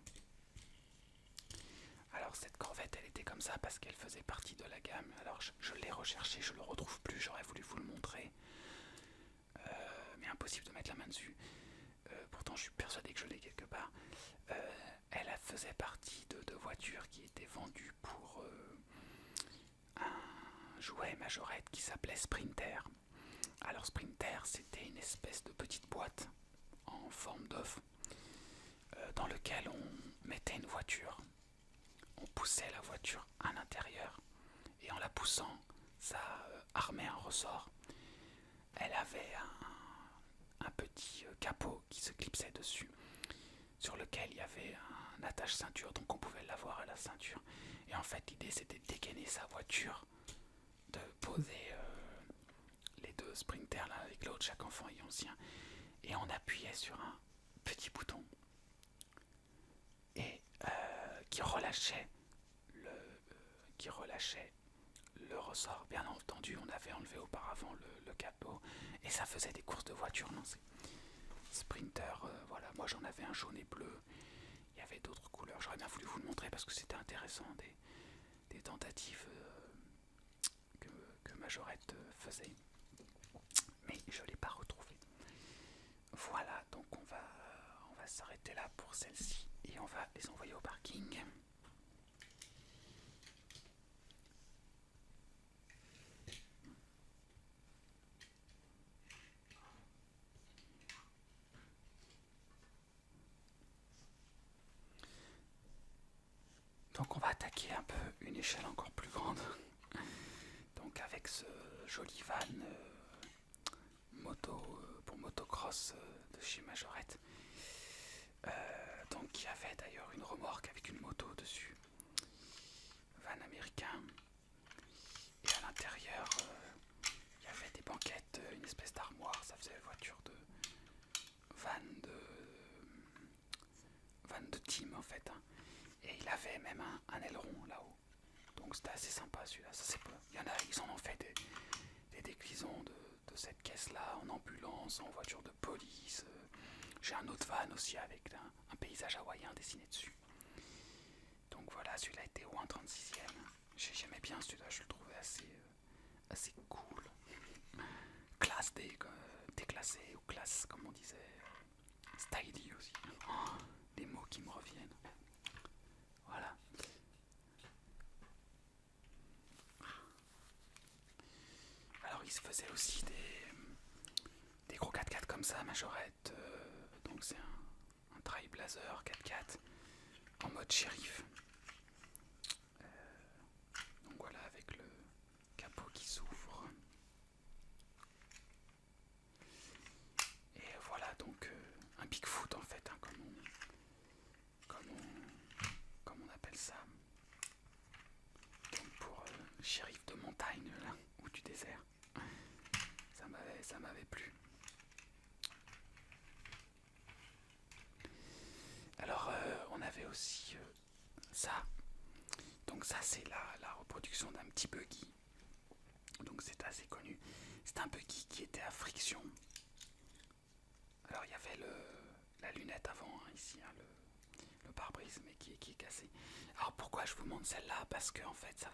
Speaker 1: Alors cette Corvette, elle était comme ça parce qu'elle faisait partie de la gamme. Alors je l'ai recherché, je le retrouve plus, j'aurais voulu vous le montrer. Mais impossible de mettre la main dessus. Pourtant je suis persuadé que je l'ai quelque part. Elle faisait partie de voitures qui étaient vendues pour un jouet majorette qui s'appelait Sprinter. Alors Sprinter, c'était une espèce de petite boîte en forme d'œuf dans lequel on mettait une voiture. On poussait la voiture à l'intérieur et en la poussant, ça armait un ressort. Elle avait un petit capot qui se clipsait dessus, sur lequel il y avait un attache ceinture, donc on pouvait l'avoir à la ceinture. Et en fait, l'idée c'était de dégainer sa voiture, de poser les deux sprinters l'un avec l'autre, chaque enfant ayant le sien, et on appuyait sur un petit bouton et qui relâchait le ressort. Bien entendu, on avait enlevé auparavant le capot et ça faisait des courses de voitures lancées. Sprinter, voilà, moi j'en avais un jaune et bleu. Il y avait d'autres couleurs, j'aurais bien voulu vous le montrer parce que c'était intéressant, des tentatives que Majorette faisait, mais je ne l'ai pas retrouvé. Voilà, donc on va s'arrêter là pour celle-ci et on va les envoyer au parking. Donc on va attaquer un peu une échelle encore plus grande. Donc avec ce joli van moto pour motocross de chez Majorette. Donc il y avait d'ailleurs une remorque avec une moto dessus. Van américain. Et à l'intérieur, il y avait des banquettes, une espèce d'armoire. Ça faisait voiture de van de team en fait. Hein. Et il avait même un aileron là-haut. Donc c'était assez sympa celui-là. Il y en a, ils en ont fait des déclinaisons de cette caisse-là en ambulance, en voiture de police. J'ai un autre van aussi avec un paysage hawaïen dessiné dessus. Donc voilà, celui-là était au 1/36e. J'aimais bien celui-là, je le trouvais assez cool. Classe déclassé ou classe comme on disait. Styly aussi. Oh, les mots qui me reviennent. Voilà. Alors il se faisait aussi des gros 4x4 comme ça, Majorette. Donc c'est un Trailblazer 4x4 en mode shérif. Donc voilà, avec le capot qui s'ouvre. Et voilà, donc un Bigfoot en fait, hein, comme on appelle ça. Donc pour shérif de montagne là, ou du désert. Ça m'avait plu. Alors on avait aussi ça. Donc ça c'est la reproduction d'un petit buggy. Donc c'est assez connu. C'est un buggy qui était à friction. Alors il y avait la lunette avant hein, ici, hein, le pare-brise, mais qui est cassé. Alors pourquoi je vous montre celle-là? Parce que en fait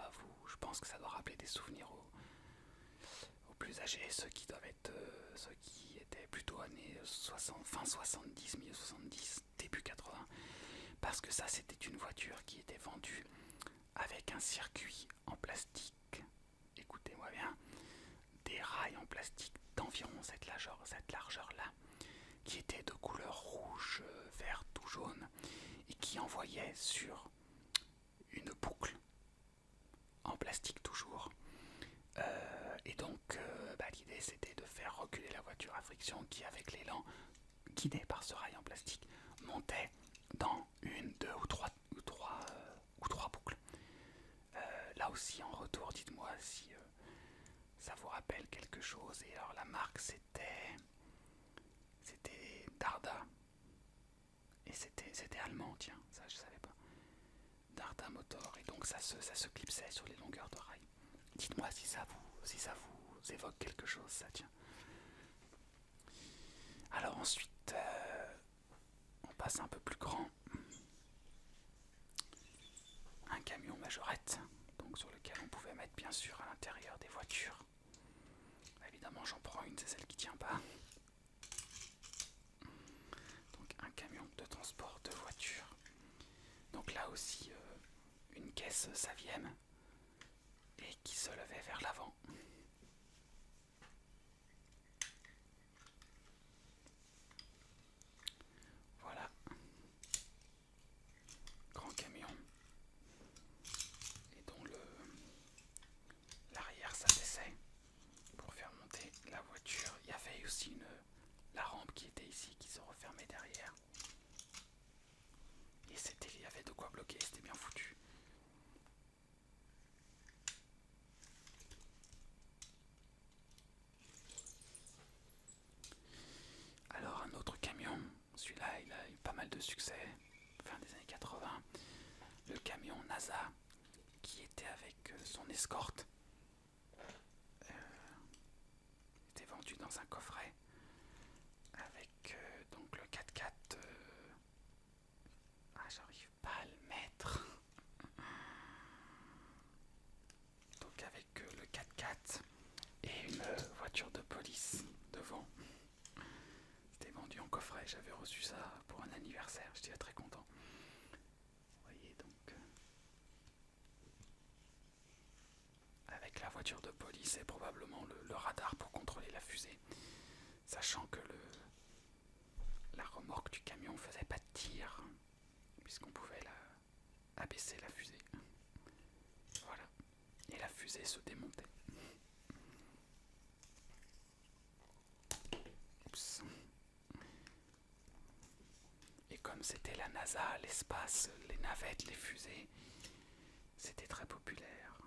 Speaker 1: je pense que ça doit rappeler des souvenirs aux plus âgés, ceux qui étaient plutôt années 60, fin 70, milieu 70, début 80. Parce que ça c'était une voiture qui était vendue avec un circuit en plastique, écoutez-moi bien, des rails en plastique d'environ cette largeur-là, qui étaient de couleur rouge, verte ou jaune, et qui envoyaient sur une boucle en plastique toujours. Et donc l'idée c'était de faire reculer la voiture à friction qui, avec l'élan guidé par ce rail en plastique, montait dans une, deux ou trois boucles. Là aussi en retour, dites-moi si ça vous rappelle quelque chose. Et alors la marque c'était Darda. Et c'était allemand, tiens, ça je savais pas. Darda Motor, et donc ça se clipsait sur les longueurs de rail. Dites-moi si ça vous évoque quelque chose, ça, tiens. Alors ensuite, on passe un peu plus grand. Un camion majorette, donc sur lequel on pouvait mettre bien sûr à l'intérieur des voitures. Évidemment, j'en prends une, c'est celle qui tient pas. Donc un camion de transport de voitures. Donc là aussi, une caisse Saviem et qui se levait vers l'avant. Voilà. Grand camion. Et dont l'arrière s'abaissait pour faire monter la voiture. Il y avait aussi la rampe qui était ici qui se refermait derrière. Et il y avait de quoi bloquer, c'était bien foutu. Alors un autre camion, celui-là il a eu pas mal de succès, fin des années 80. Le camion NASA qui était avec son escorte. Était vendu dans un coffret avec donc le 4x4. J'arrive pas à le mettre. Donc avec le 4x4 et une voiture de police devant. C'était vendu en coffret, j'avais reçu ça pour un anniversaire, j'étais très content. Vous voyez donc avec la voiture de police et probablement le radar pour contrôler la fusée, sachant que la remorque du camion faisait pas de tir puisqu'on pouvait abaisser la fusée. Voilà. Et la fusée se démontait. Oups. Et comme c'était la NASA, l'espace, les navettes, les fusées, c'était très populaire.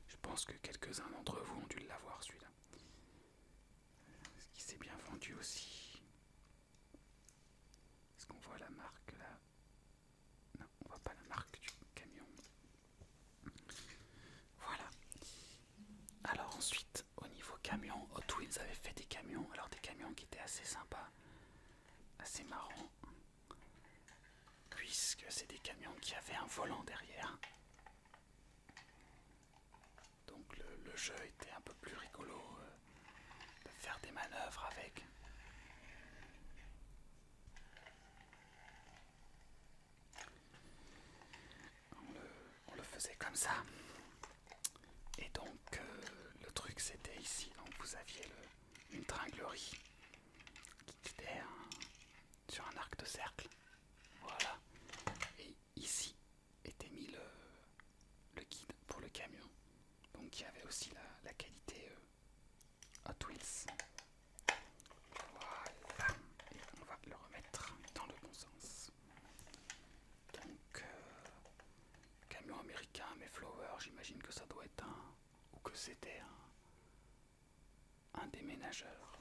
Speaker 1: Je pense que quelques-uns d'entre vous ont dû l'avoir, celui-là. Ce qui s'est bien vendu aussi. Est-ce qu'on voit la marque là? Non, on voit pas la marque du camion. Voilà. Alors ensuite, au niveau camion, Hot Wheels avait fait des camions. Alors des camions qui étaient assez sympas, assez marrants, puisque c'est des camions qui avaient un volant derrière. Donc le jeu était un peu plus rigolo de faire des manœuvres avec. On le faisait comme ça. Et donc le truc c'était ici. Donc vous aviez une tringlerie qui était sur un arc de cercle. Voilà. Et ici était mis le guide pour le camion. Donc il y avait aussi la qualité Hot Wheels. Voilà. Et on va le remettre dans le bon sens. Donc camion américain, mais Flower, j'imagine que ça doit être ou que c'était un déménageur.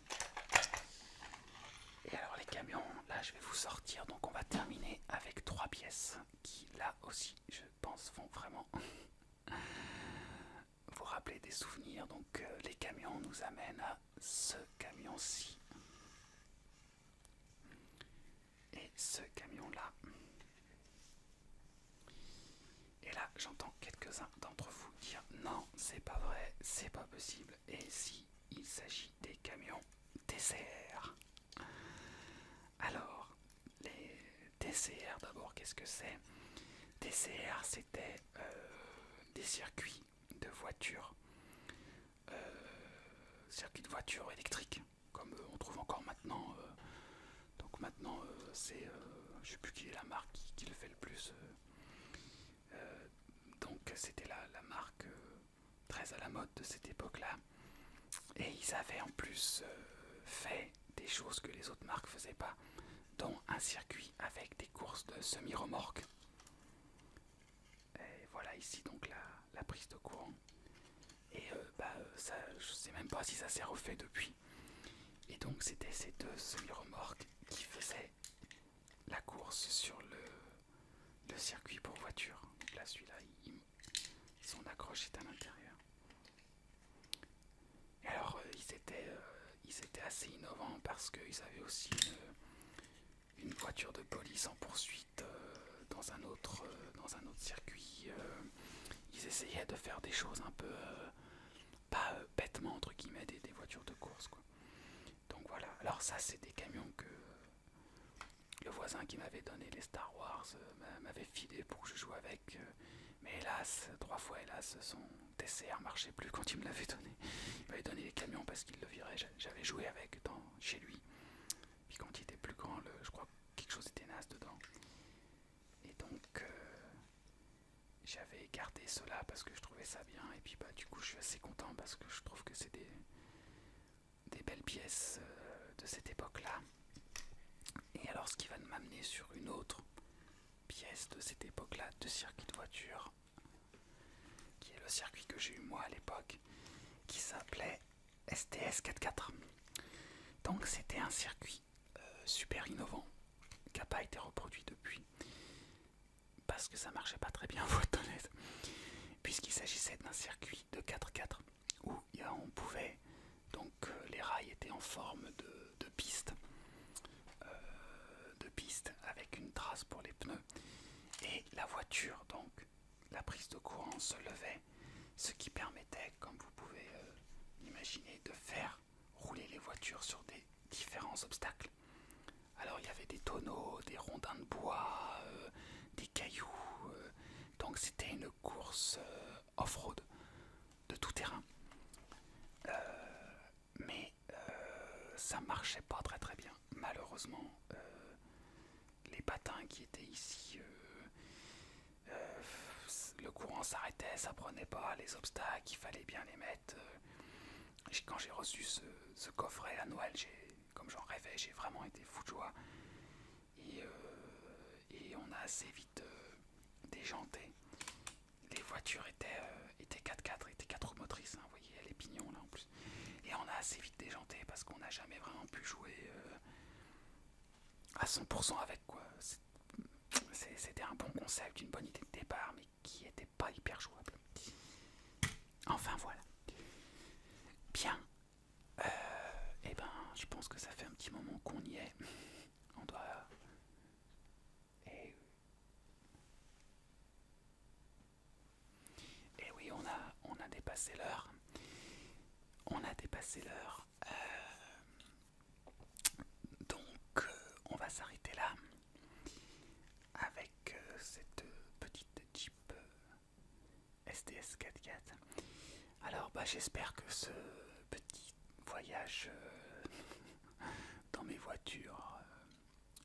Speaker 1: Et alors les camions, là je vais vous sortir, donc on va terminer avec 3 pièces qui là aussi je pense vont vraiment vous rappeler des souvenirs. Donc les camions nous amènent à ce camion-ci et ce camion-là. Et là j'entends quelques-uns d'entre vous dire non, c'est pas vrai, c'est pas possible. Et si il s'agit des camions TCR. Alors, les TCR d'abord, qu'est-ce que c'est? TCR, c'était des circuits de voitures, circuits de voitures électriques, comme on trouve encore maintenant. Donc maintenant, c'est, je sais plus qui est la marque qui le fait le plus. Donc c'était la marque très à la mode de cette époque-là. Et ils avaient en plus fait des choses que les autres marques faisaient pas. dont un circuit avec des courses de semi-remorque. Et voilà ici donc la prise de courant. Et ça, je sais même pas si ça s'est refait depuis. Et donc c'était ces deux semi-remorques qui faisaient la course sur le circuit pour voiture. Donc là celui-là, son accroche est à l'intérieur. Et alors ils étaient assez innovants parce qu'ils avaient aussi une voiture de police en poursuite dans un autre circuit. Ils essayaient de faire des choses un peu pas bêtement entre guillemets des voitures de course quoi. Donc voilà, alors ça c'est des camions que le voisin qui m'avait donné les Star Wars m'avait filé pour que je joue avec, mais hélas, 3 fois hélas, son TCR marchait plus quand il me l'avait donné. Il m'avait donné les camions parce qu'il le virait, j'avais joué avec chez lui, puis quand il était plus grand, je crois que quelque chose était naze dedans. Et donc j'avais gardé cela parce que je trouvais ça bien, et puis bah du coup je suis assez content parce que je trouve que c'est des belles pièces de cette époque-là. Et alors ce qui va m'amener sur une autre pièce de cette époque-là de circuit de voiture, qui est le circuit que j'ai eu moi à l'époque, qui s'appelait STS 4x4. Donc c'était un circuit super innovant, qui n'a pas été reproduit depuis, parce que ça marchait pas très bien, faut être honnête, puisqu'il s'agissait d'un circuit de 4x4, où on pouvait, donc les rails étaient en forme de piste, avec une trace pour les pneus, et la voiture, donc la prise de courant se levait, ce qui permettait, comme vous pouvez imaginer, de faire rouler les voitures sur des différents obstacles. Alors il y avait des tonneaux, des rondins de bois, des cailloux, donc c'était une course off-road de tout terrain. Mais ça marchait pas très très bien, malheureusement. Les patins qui étaient ici, le courant s'arrêtait, ça prenait pas, les obstacles, il fallait bien les mettre. Quand j'ai reçu ce coffret à Noël, comme j'en rêvais, j'ai vraiment été fou de joie. Et on a assez vite déjanté. Les voitures étaient 4x4, étaient 4 roues motrices, hein, vous voyez les pignons là en plus. Et on a assez vite déjanté parce qu'on n'a jamais vraiment pu jouer à 100% avec quoi. C'était un bon concept, une bonne idée de départ, mais qui n'était pas hyper jouable. Enfin voilà. Bien. Et ben, je pense que ça fait un petit moment qu'on y est. On doit. Et oui, on a dépassé l'heure. On a dépassé l'heure. Donc, on va s'arrêter là avec cette petite Jeep STS 4x4. Alors, j'espère que ce petit voyage dans mes voitures,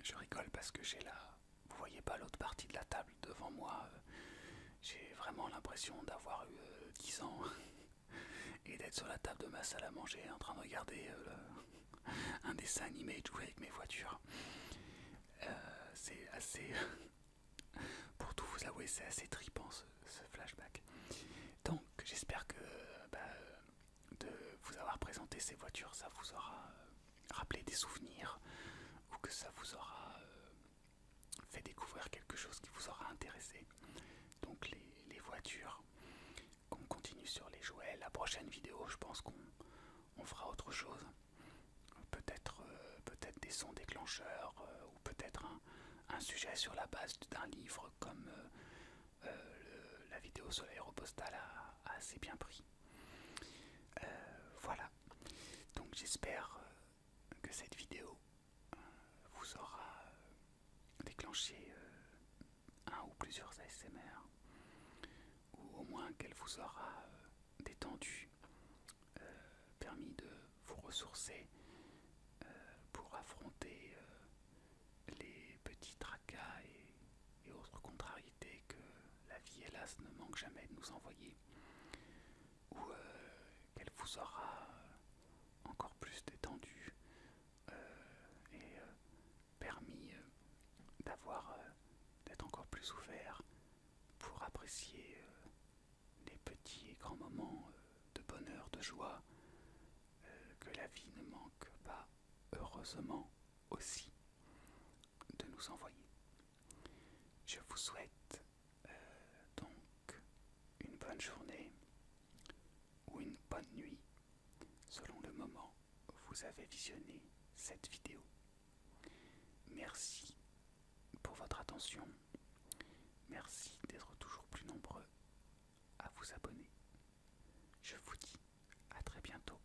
Speaker 1: je rigole parce que vous voyez pas l'autre partie de la table devant moi. J'ai vraiment l'impression d'avoir eu 10 ans et d'être sur la table de ma salle à manger en train de regarder un dessin animé et de jouer avec mes voitures. C'est assez... pour tout vous avouer, c'est assez trippant ce flashback. Donc j'espère que de vous avoir présenté ces voitures, ça vous aura rappelé des souvenirs, ou que ça vous aura fait découvrir quelque chose qui vous aura intéressé. Donc les voitures, qu'on continue sur les jouets. La prochaine vidéo, je pense qu'on fera autre chose. Peut-être des sons déclencheurs, ou peut-être un sujet sur la base d'un livre, comme la vidéo sur l'aéropostale a assez bien pris. Voilà. Donc j'espère que cette vidéo vous aura déclenché un ou plusieurs ASMR, ou au moins qu'elle vous aura détendu, permis de vous ressourcer pour affronter les petits tracas et autres contrariétés que la vie, hélas, ne manque jamais de nous envoyer, ou qu'elle vous aura encore plus détendu et permis plus souffert pour apprécier les petits et grands moments de bonheur, de joie que la vie ne manque pas, heureusement aussi, de nous envoyer. Je vous souhaite donc une bonne journée ou une bonne nuit selon le moment où vous avez visionné cette vidéo. Merci pour votre attention. Merci d'être toujours plus nombreux à vous abonner. Je vous dis à très bientôt.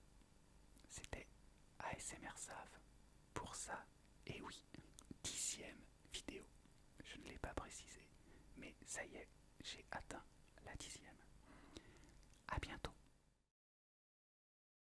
Speaker 1: C'était ASMR Save pour ça, et oui, 10e vidéo. Je ne l'ai pas précisé, mais ça y est, j'ai atteint la 10e.